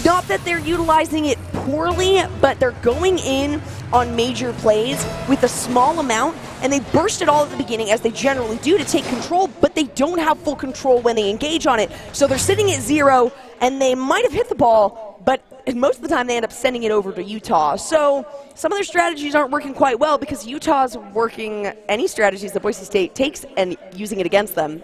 Not that they're utilizing it poorly, but they're going in on major plays with a small amount, and they burst it all at the beginning, as they generally do, to take control, but they don't have full control when they engage on it. So they're sitting at 0, and they might have hit the ball, but most of the time they end up sending it over to Utah. So some of their strategies aren't working quite well, because Utah's working any strategies that Boise State takes and using it against them.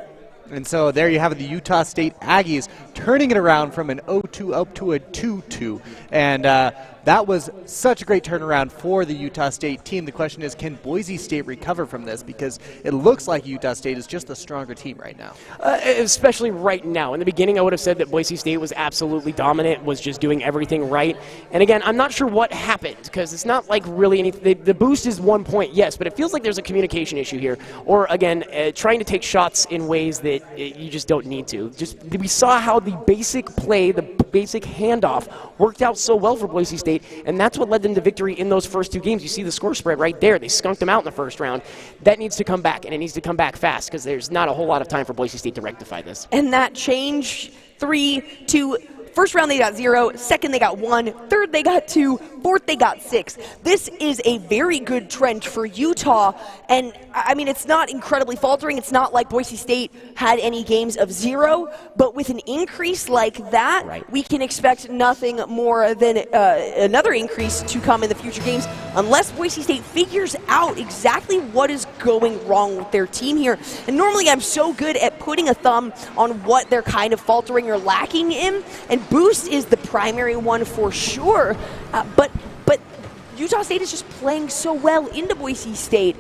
And so there you have it, the Utah State Aggies turning it around from an 0-2 up to a 2-2. And that was such a great turnaround for the Utah State team. The question is, can Boise State recover from this? Because it looks like Utah State is just the stronger team right now. Especially right now. In the beginning, I would have said that Boise State was absolutely dominant, was just doing everything right. And again, I'm not sure what happened, because it's not like really anything. The boost is 1 point, yes, but it feels like there's a communication issue here. Or again, trying to take shots in ways that you just don't need to. We saw how the basic play, the basic handoff worked out so well for Boise State, and that's what led them to victory in those first 2 games. You see the score spread right there. They skunked them out in the first round. That needs to come back, and it needs to come back fast, because there's not a whole lot of time for Boise State to rectify this. And that change, 3-2. First round they got 0, second they got 1, third they got 2, fourth they got 6. This is a very good trend for Utah, and I mean, it's not incredibly faltering. It's not like Boise State had any games of 0, but with an increase like that, we can expect nothing more than another increase to come in the future games, unless Boise State figures out exactly what is going wrong with their team here. And normally I'm so good at putting a thumb on what they're kind of faltering or lacking in, and boost is the primary one for sure, but Utah State is just playing so well into Boise State.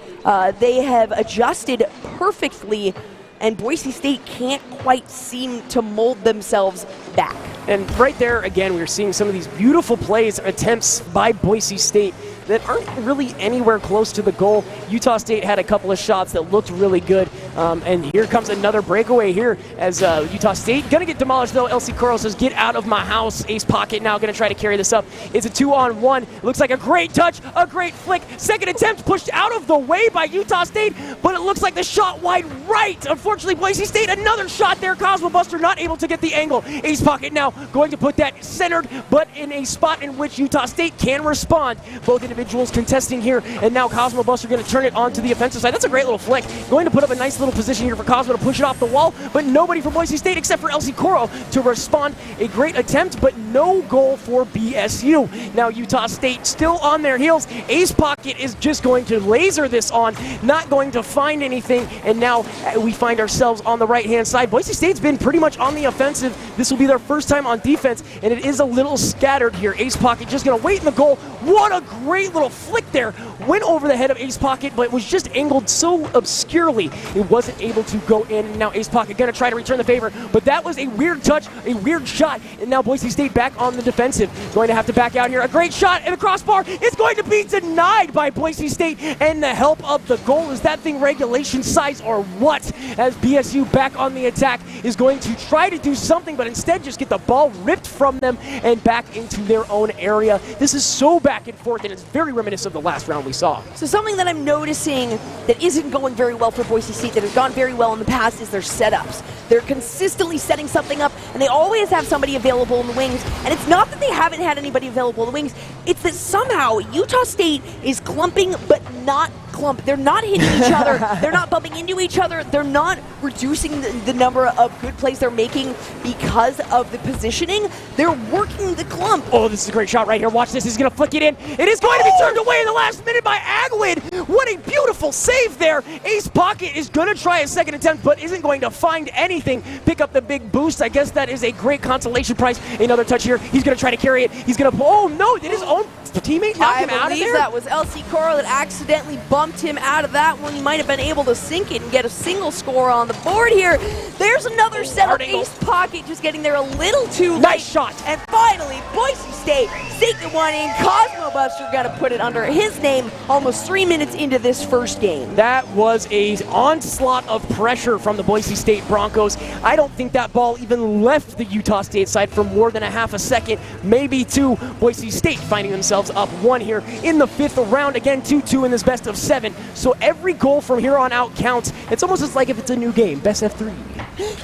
They have adjusted perfectly, and Boise State can't quite seem to mold themselves back. And right there, again, we're seeing some of these beautiful plays, attempts by Boise State that aren't really anywhere close to the goal. Utah State had a couple of shots that looked really good. And here comes another breakaway here as Utah State going to get demolished, though. El Coro says, get out of my house. Ace Pocket now going to try to carry this up. It's a 2-on-1. Looks like a great touch, a great flick. Second attempt pushed out of the way by Utah State, but it looks like the shot wide right. Unfortunately, Boise State, another shot there. Cosmo Buster not able to get the angle. Ace Pocket now going to put that centered, but in a spot in which Utah State can respond. Both individuals contesting here, and now Cosmo Buster going to turn it onto the offensive side. That's a great little flick. Going to put up a nice little little position here for Cosmo to push it off the wall, but nobody from Boise State except for LC Coro to respond. A great attempt, but no goal for BSU. Now Utah State still on their heels. Ace Pocket is just going to laser this on, not going to find anything, and now we find ourselves on the right-hand side. Boise State's been pretty much on the offensive. This will be their first time on defense, and it is a little scattered here. Ace Pocket just going to wait in the goal. What a great little flick there. Went over the head of Ace Pocket, but was just angled so obscurely it wasn't able to go in. Now Ace Pocket going to try to return the favor, but that was a weird touch, a weird shot, and now Boise State back on the defensive. Going to have to back out here. A great shot, and the crossbar is going to be denied by Boise State, and the help of the goal. Is that thing regulation size or what? As BSU back on the attack is going to try to do something, but instead just get the ball ripped from them and back into their own area. This is so back and forth, and it's very reminiscent of the last round we saw. So something that I'm noticing that isn't going very well for Boise State, that has gone very well in the past, is their setups. They're consistently setting something up, and they always have somebody available in the wings. And it's not that they haven't had anybody available in the wings, it's that somehow Utah State is clumping but not clump. They're not hitting each other. They're not bumping into each other. They're not reducing the number of good plays they're making because of the positioning. They're working the clump. Oh, this is a great shot right here. Watch this. He's going to flick it in. It is going to be turned away in the last minute by Agwid. What a beautiful save there. Ace Pocket is going to try a second attempt, but isn't going to find anything. Pick up the big boost. I guess that is a great consolation prize. Another touch here. He's going to try to carry it. He's going to... Oh, no. Did his own teammate knock him out of there? I believe that was LC Coro that accidentally bumped him out of that one. He might have been able to sink it and get a single score on the board here. There's another setup. Ace Pocket just getting there a little too late. Nice shot. And finally, Boise State sinking one in. Cosmo Buster going to put it under his name almost 3 minutes into this first game. That was an onslaught of pressure from the Boise State Broncos. I don't think that ball even left the Utah State side for more than a half a second, maybe two. Boise State finding themselves up one here in the fifth round. Again, 2-2 in this best of 7. So every goal from here on out counts. It's almost as like if it's a new game, best of 3.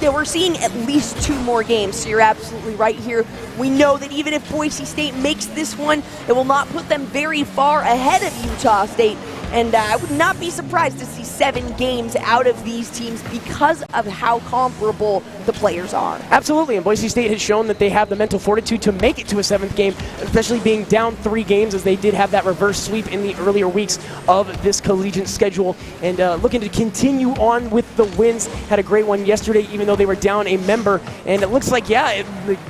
Yeah, we're seeing at least 2 more games, so you're absolutely right here. We know that even if Boise State makes this one, it will not put them very far ahead of Utah State. And I would not be surprised to see 7 games out of these teams because of how comparable the players are. Absolutely, and Boise State has shown that they have the mental fortitude to make it to a 7th game, especially being down 3 games, as they did have that reverse sweep in the earlier weeks of this collegiate schedule. And looking to continue on with the wins. Had a great one yesterday, even though they were down a member. And it looks like,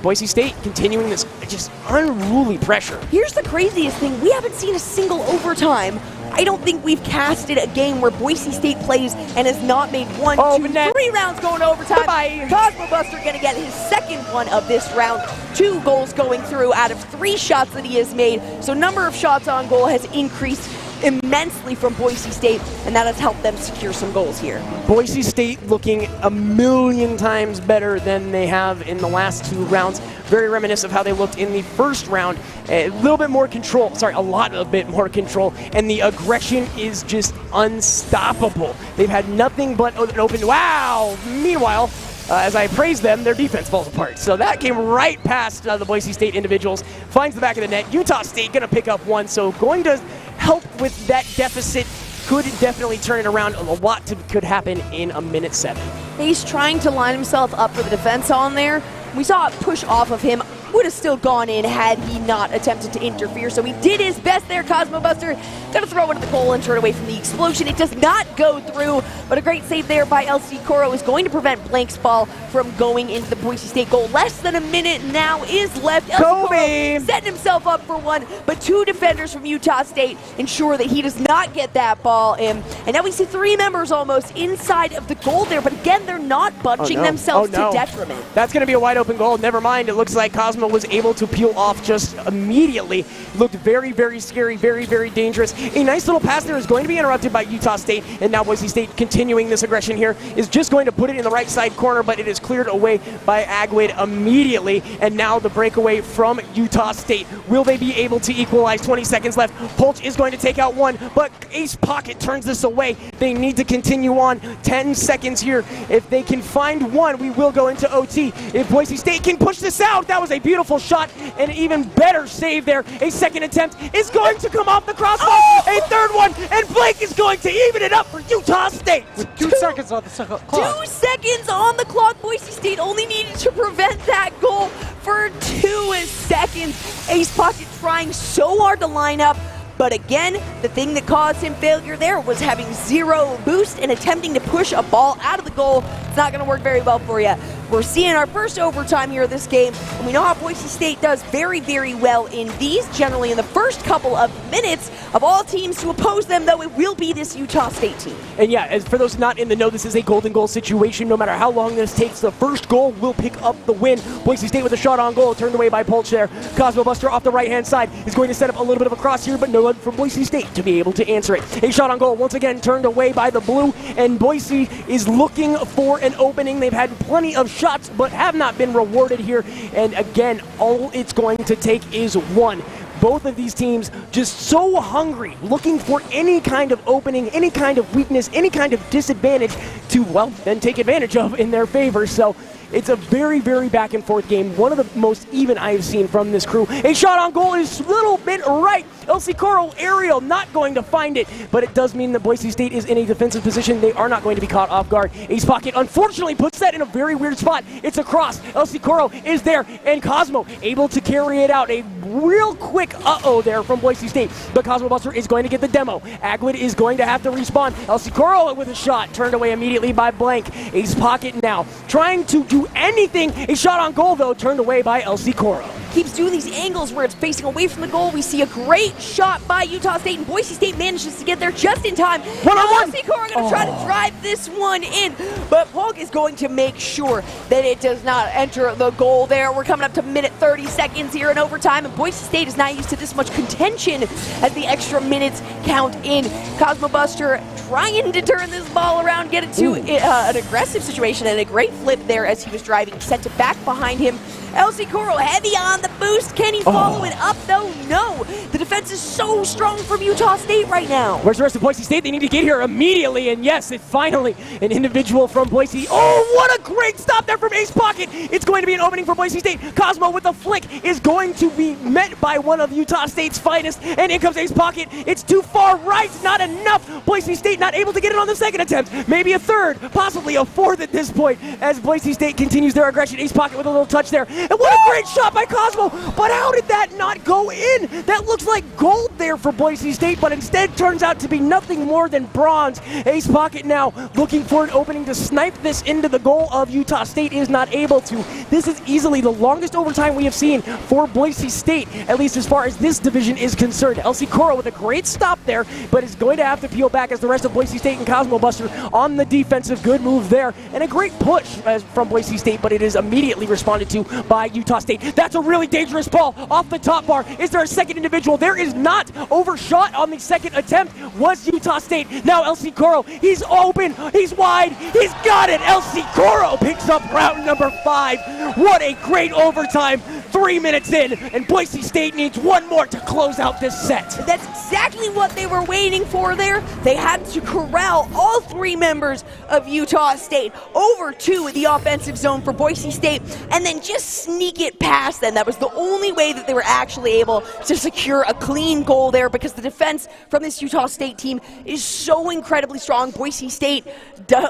Boise State continuing this just unruly pressure. Here's the craziest thing. We haven't seen a single overtime. I don't think we've casted a game where Boise State plays and has not made 1, 2, 3 rounds going to overtime. Bye-bye. Cosmo Buster going to get his second one of this round. 2 goals going through out of 3 shots that he has made. So number of shots on goal has increased immensely from Boise State, and that has helped them secure some goals here. Boise State looking a million times better than they have in the last 2 rounds. Very reminiscent of how they looked in the first round. A little bit more control, a lot of bit more control, and the aggression is just unstoppable. They've had nothing but an open, wow! Meanwhile, as I praise them, their defense falls apart. So that came right past the Boise State individuals, finds the back of the net. Utah State gonna pick up 1, so going to help with that deficit. Could definitely turn it around. A lot could happen in a minute 7. He's trying to line himself up for the defense on there. We saw it push off of him. Would have still gone in had he not attempted to interfere. So he did his best there, Cosmo Buster. Gonna throw it at the goal and turn away from the explosion. It does not go through, but a great save there by LC Coro is going to prevent Blank's ball from going into the Boise State goal. Less than a minute now is left. LC Coro setting himself up for 1, but 2 defenders from Utah State ensure that he does not get that ball in. And now we see 3 members almost inside of the goal there, but again, they're not bunching themselves to detriment. That's gonna be a wide open goal. Never mind, it looks like Cosmo was able to peel off just immediately. Looked very, very scary, very, very dangerous. A nice little pass there is going to be interrupted by Utah State, and now Boise State continuing this aggression here is just going to put it in the right side corner, but it is cleared away by Agwid immediately, and now the breakaway from Utah State. Will they be able to equalize? 20 seconds left. Polch is going to take out 1, but Ace Pocket turns this away. They need to continue on. 10 seconds here. If they can find 1, we will go into OT. If Boise State can push this out, that was a beautiful beautiful shot, and an even better save there. A second attempt is going to come off the crossbar. A third one, and Blake is going to even it up for Utah State. With 2 seconds on the clock. 2 seconds on the clock. Boise State only needed to prevent that goal for 2 seconds. Ace Pocket trying so hard to line up. But again, the thing that caused him failure there was having 0 boost and attempting to push a ball out of the goal. It's not going to work very well for you. We're seeing our first overtime here this game, and we know how Boise State does very, very well in these, generally in the first couple of minutes. Of all teams to oppose them, though, it will be this Utah State team. And yeah, as for those not in the know, this is a golden goal situation. No matter how long this takes, the first goal will pick up the win. Boise State with a shot on goal, turned away by Polch there. Cosmo Buster off the right-hand side is going to set up a little bit of a cross here, but no one from Boise State to be able to answer it. A shot on goal, once again turned away by the blue, and Boise is looking for an opening. They've had plenty of shots, but have not been rewarded here. And again, all it's going to take is one. Both of these teams just so hungry, looking for any kind of opening, any kind of weakness, any kind of disadvantage to, well, then take advantage of in their favor. So it's a very, very back and forth game. One of the most even I have seen from this crew. A shot on goal is a little bit right. El Coro aerial not going to find it, but it does mean that Boise State is in a defensive position. They are not going to be caught off guard. Ace Pocket unfortunately puts that in a very weird spot. It's a cross. El Coro is there, and Cosmo able to carry it out. A real quick uh-oh there from Boise State, but Cosmo Buster is going to get the demo. Agwood is going to have to respawn. El Coro with a shot, turned away immediately by Blank. Ace Pocket now trying to do anything. A shot on goal, though, turned away by El Coro. Keeps doing these angles where it's facing away from the goal. We see a great shot by Utah State, and Boise State manages to get there just in time. One-on-one. LC Core are going to try to drive this one in, but Polk is going to make sure that it does not enter the goal there. We're coming up to minute 30 seconds here in overtime, and Boise State is not used to this much contention as the extra minutes count in. Cosmo Buster trying to turn this ball around, get it to an aggressive situation, and a great flip there as he was driving, sent it back behind him. LC Coral heavy on the boost. Can he follow it up, though? No. The defense is so strong from Utah State right now. Where's the rest of Boise State? They need to get here immediately, and yes, it finally, an individual from Boise. Oh, what a great stop there from Ace Pocket. It's going to be an opening for Boise State. Cosmo with a flick is going to be met by one of Utah State's finest, and in comes Ace Pocket. It's too far right, not enough. Boise State not able to get it on the second attempt. Maybe a third, possibly a fourth at this point, as Boise State continues their aggression. Ace Pocket with a little touch there. And what a great shot by Cosmo, but how did that not go in? That looks like gold there for Boise State, but instead turns out to be nothing more than bronze. Ace Pocket now looking for an opening to snipe this into the goal of Utah State, is not able to. This is easily the longest overtime we have seen for Boise State, at least as far as this division is concerned. LC Coro with a great stop there, but is going to have to peel back as the rest of Boise State and Cosmo Buster on the defensive. Good move there, and a great push from Boise State, but it is immediately responded to by Utah State. That's a really dangerous ball off the top bar. Is there a second individual? There is not. Overshot on the second attempt was Utah State. Now LC Coro, he's open, he's wide, he's got it. LC Coro picks up round number 5. What a great overtime. 3 minutes in, and Boise State needs one more to close out this set. That's exactly what they were waiting for there. They had to corral all 3 members of Utah State over to the offensive zone for Boise State, and then just sneak it past them. That was the only way that they were actually able to secure a clean goal there, because the defense from this Utah State team is so incredibly strong. Boise State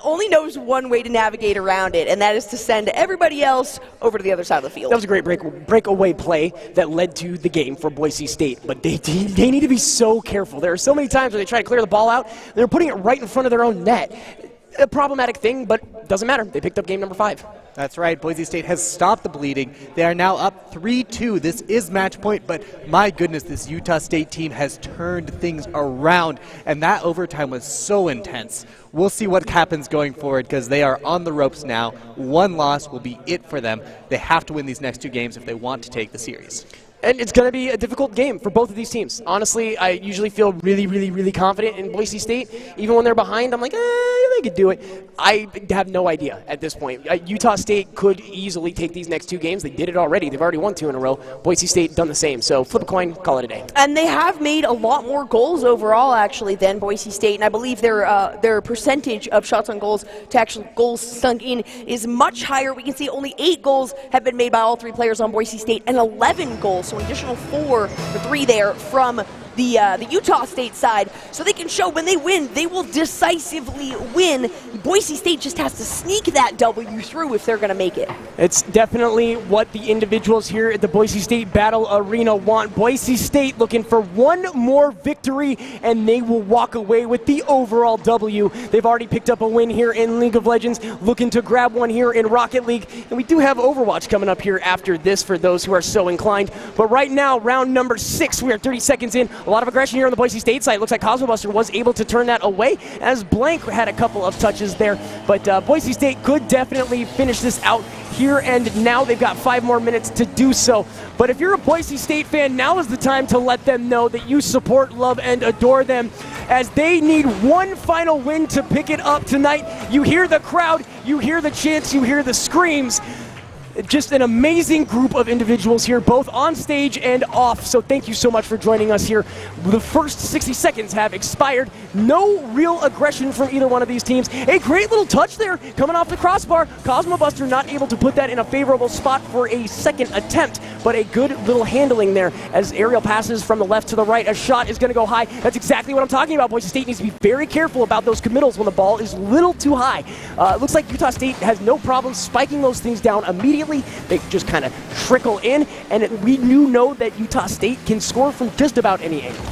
only knows one way to navigate around it, and that is to send everybody else over to the other side of the field. That was a great breakaway play that led to the game for Boise State, but they need to be so careful. There are so many times where they try to clear the ball out, they're putting it right in front of their own net. A problematic thing, but doesn't matter. They picked up game number 5. That's right. Boise State has stopped the bleeding. They are now up 3-2. This is match point, but my goodness, this Utah State team has turned things around, and that overtime was so intense. We'll see what happens going forward, because they are on the ropes now. One loss will be it for them. They have to win these next 2 games if they want to take the series. And it's going to be a difficult game for both of these teams. Honestly, I usually feel really, really, really confident in Boise State. Even when they're behind, I'm like, they could do it. I have no idea at this point. Utah State could easily take these next 2 games. They did it already. They've already won 2 in a row. Boise State done the same. So flip a coin, call it a day. And they have made a lot more goals overall, actually, than Boise State. And I believe their percentage of shots on goals to actual goals sunk in is much higher. We can see only 8 goals have been made by all 3 players on Boise State and 11 goals. So an additional 4 or 3 there from the Utah State side, so they can show when they win, they will decisively win. Boise State just has to sneak that W through if they're going to make it. It's definitely what the individuals here at the Boise State Battle Arena want. Boise State looking for one more victory, and they will walk away with the overall W. They've already picked up a win here in League of Legends, looking to grab one here in Rocket League, and we do have Overwatch coming up here after this for those who are so inclined. But right now, round number 6, we are 30 seconds in. A lot of aggression here on the Boise State side. Looks like Cosmobuster was able to turn that away as Blank had a couple of touches there. But Boise State could definitely finish this out here and now. They've got 5 more minutes to do so. But if you're a Boise State fan, now is the time to let them know that you support, love, and adore them, as they need one final win to pick it up tonight. You hear the crowd, you hear the chants, you hear the screams. Just an amazing group of individuals here, both on stage and off. So thank you so much for joining us here. The first 60 seconds have expired. No real aggression from either one of these teams. A great little touch there coming off the crossbar. Cosmobuster not able to put that in a favorable spot for a second attempt, but a good little handling there as aerial passes from the left to the right. A shot is going to go high. That's exactly what I'm talking about. Boise State needs to be very careful about those committals when the ball is a little too high. It looks like Utah State has no problem spiking those things down immediately. They just kind of trickle in, and we know that Utah State can score from just about any angle.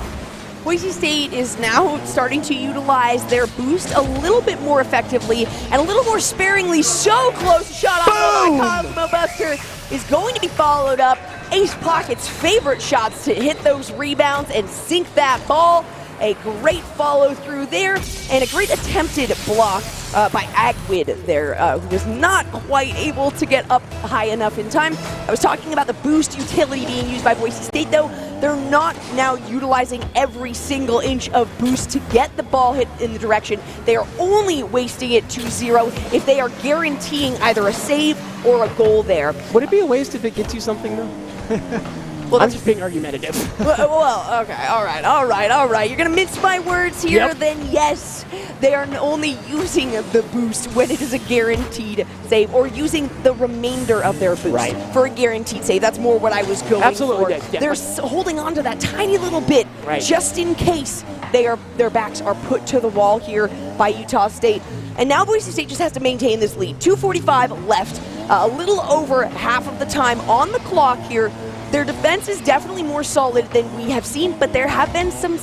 Boise State is now starting to utilize their boost a little bit more effectively and a little more sparingly. So close, shot off by Cosmobuster is going to be followed up. Ace Pocket's favorite shots to hit those rebounds and sink that ball. A great follow through there and a great attempted block by Agwid there, who was not quite able to get up high enough in time. I was talking about the boost utility being used by Boise State, though. They're not now utilizing every single inch of boost to get the ball hit in the direction. They are only wasting it to 0 if they are guaranteeing either a save or a goal there. Would it be a waste if it gets you something, though? Well, I'm just being argumentative. well, okay, all right. You're going to mince my words here, Yep. Then yes, they are only using the boost when it is a guaranteed save, or using the remainder of their boost for a guaranteed save. That's more what I was going Absolutely, for. yeah. They're holding on to that tiny little bit just in case their backs are put to the wall here by Utah State. And now Boise State just has to maintain this lead. 2:45 left, a little over half of the time on the clock here. Their defense is definitely more solid than we have seen, but there have been some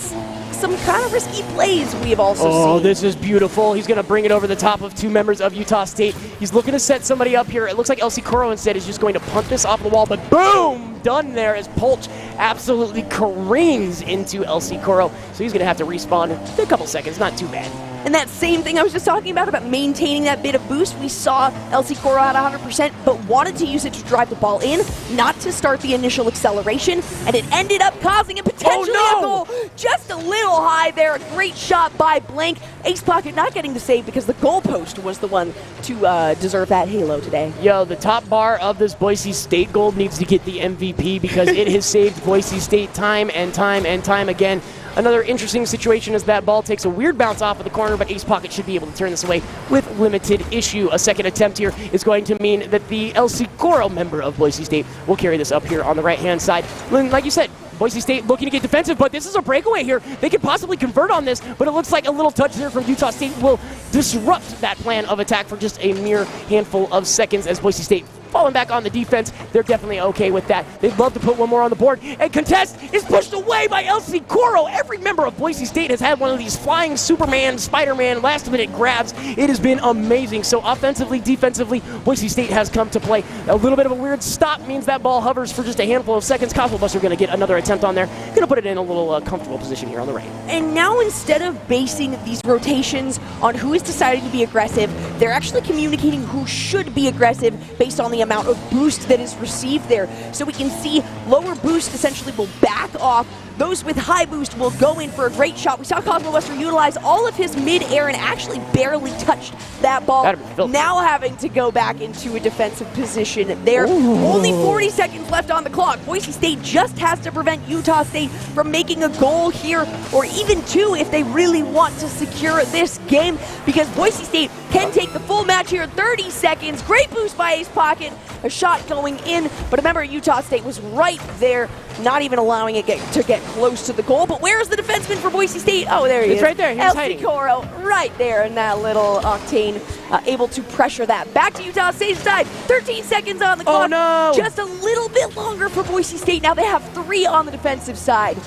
kind of risky plays we have also seen. Oh, this is beautiful. He's going to bring it over the top of 2 members of Utah State. He's looking to set somebody up here. It looks like LC Koro instead is just going to punt this off the wall, but boom! Done there as Polch absolutely careens into LC Koro. So he's going to have to respawn in a couple seconds. Not too bad. And that same thing I was just talking about maintaining that bit of boost. We saw LC Koro at 100%, but wanted to use it to drive the ball in, not to start the initial acceleration, and it ended up causing a potentially a goal. Just a little high there. A great shot by Blank. Ace Pocket not getting the save because the goalpost was the one to deserve that halo today. Yo, the top bar of this Boise State goal needs to get the MVP because it has saved Boise State time and time and time again. Another interesting situation as that ball takes a weird bounce off of the corner, but Ace Pocket should be able to turn this away with limited issue. A second attempt here is going to mean that the LC Koro member of Boise State will carry this up here on the right-hand side. Like you said, Boise State looking to get defensive, but this is a breakaway here. They could possibly convert on this, but it looks like a little touch there from Utah State will disrupt that plan of attack for just a mere handful of seconds as Boise State falling back on the defense. They're definitely okay with that. They'd love to put one more on the board. And contest is pushed away by LC Koro. Every member of Boise State has had one of these flying Superman, Spider-Man last-minute grabs. It has been amazing. So offensively, defensively, Boise State has come to play. A little bit of a weird stop means that ball hovers for just a handful of seconds. Cosmobuster going to get another attempt on there. Going to put it in a little comfortable position here on the right. And now instead of basing these rotations on who is deciding to be aggressive, they're actually communicating who should be aggressive based on the amount of boost that is received there. So we can see lower boost essentially will back off. Those with high boost will go in for a great shot. We saw Cosmo Buster utilize all of his mid-air and actually barely touched that ball. Now having to go back into a defensive position there. Only 40 seconds left on the clock. Boise State just has to prevent Utah State from making a goal here, or even two if they really want to secure this game, because Boise State can take the full match here. 30 seconds. Great boost by Ace Pocket. A shot going in, but remember, Utah State was right there, not even allowing it to get close to the goal. But where's the defenseman for Boise State? Oh, there he is. It's right there. He's hiding. Coro right there in that little Octane, able to pressure that. Back to Utah State's side. 13 seconds on the clock. Oh, no. Just a little bit longer for Boise State. Now they have 3 on the defensive side.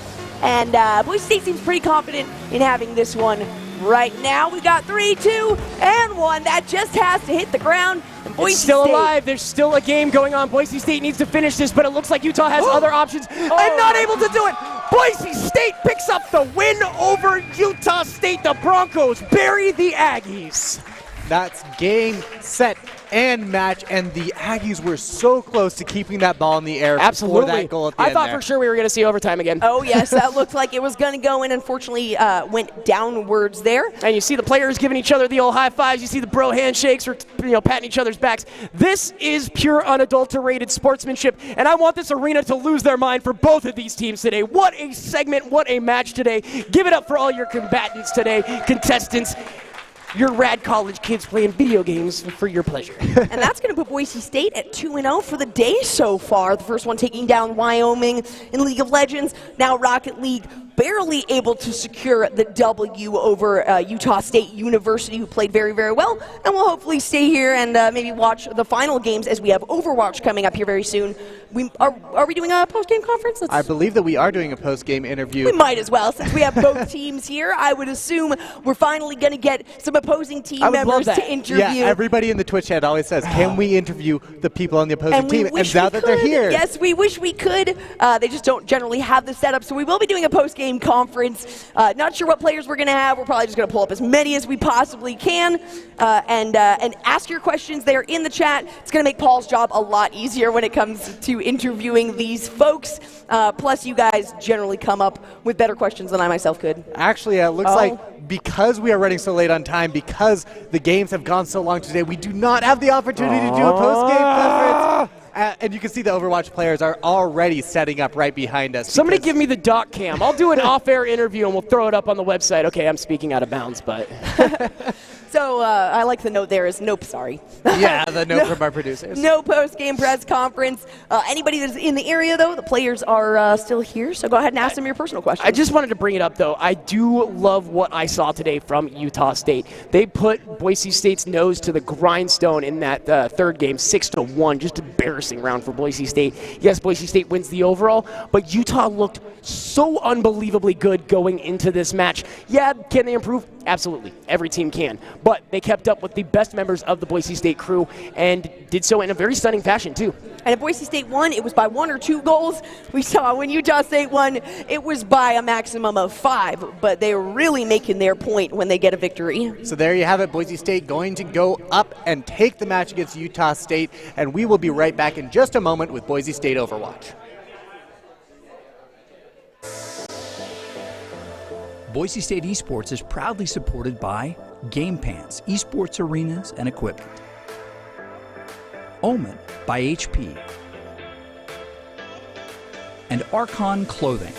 And Boise State seems pretty confident in having this one. Right now, we got 3, 2, and 1. That just has to hit the ground. And Boise It's still State alive. There's still a game going on. Boise State needs to finish this, but it looks like Utah has other options and not able to do it. Boise State picks up the win over Utah State. The Broncos bury the Aggies. That's game, set, and match, and the Aggies were so close to keeping that ball in the air before that goal at the I end thought there. for sure we were going to see overtime again. Oh, yes, that looked like it was going to go in. Unfortunately, went downwards there. And you see the players giving each other the old high fives. You see the bro handshakes or patting each other's backs. This is pure unadulterated sportsmanship, and I want this arena to lose their mind for both of these teams today. What a segment, what a match today. Give it up for all your combatants today, contestants. Your rad college kids playing video games for your pleasure. And that's going to put Boise State at 2-0 for the day so far. The first one taking down Wyoming in League of Legends. Now Rocket League barely able to secure the W over Utah State University, who played very, very well. And we'll hopefully stay here and maybe watch the final games as we have Overwatch coming up here very soon. Are we doing a post-game conference? I believe that we are doing a post-game interview. We might as well, since we have both teams here. I would assume we're finally going to get some opposing team members to interview. Yeah, everybody in the Twitch chat always says, can we interview the people on the opposing team? And now that they're here. Yes, we wish we could. They just don't generally have the setup, so we will be doing a post-game conference. Not sure what players we're going to have. We're probably just going to pull up as many as we possibly can and ask your questions there in the chat. It's going to make Paul's job a lot easier when it comes to interviewing these folks. Plus, you guys generally come up with better questions than I myself could. Actually, it looks like because we are running so late on time, because the games have gone so long today, we do not have the opportunity to do a post-game conference. And you can see the Overwatch players are already setting up right behind us. Somebody give me the doc cam. I'll do an off-air interview and we'll throw it up on the website. Okay, I'm speaking out of bounds, but... So I like the note there is nope, sorry. Yeah, the note from our producers. No post-game press conference. Anybody that's in the area, though, the players are still here, so go ahead and ask them your personal questions. I just wanted to bring it up, though. I do love what I saw today from Utah State. They put Boise State's nose to the grindstone in that third game, 6-1. Just embarrassing round for Boise State. Yes, Boise State wins the overall, but Utah looked so unbelievably good going into this match. Yeah, can they improve? Absolutely. Every team can. But they kept up with the best members of the Boise State crew and did so in a very stunning fashion, too. And if Boise State won, it was by 1 or 2 goals. We saw when Utah State won, it was by a maximum of 5. But they're really making their point when they get a victory. So there you have it. Boise State going to go up and take the match against Utah State. And we will be right back in just a moment with Boise State Overwatch. Boise State Esports is proudly supported by Game Pants, esports arenas and equipment. Omen by HP. And Archon Clothing.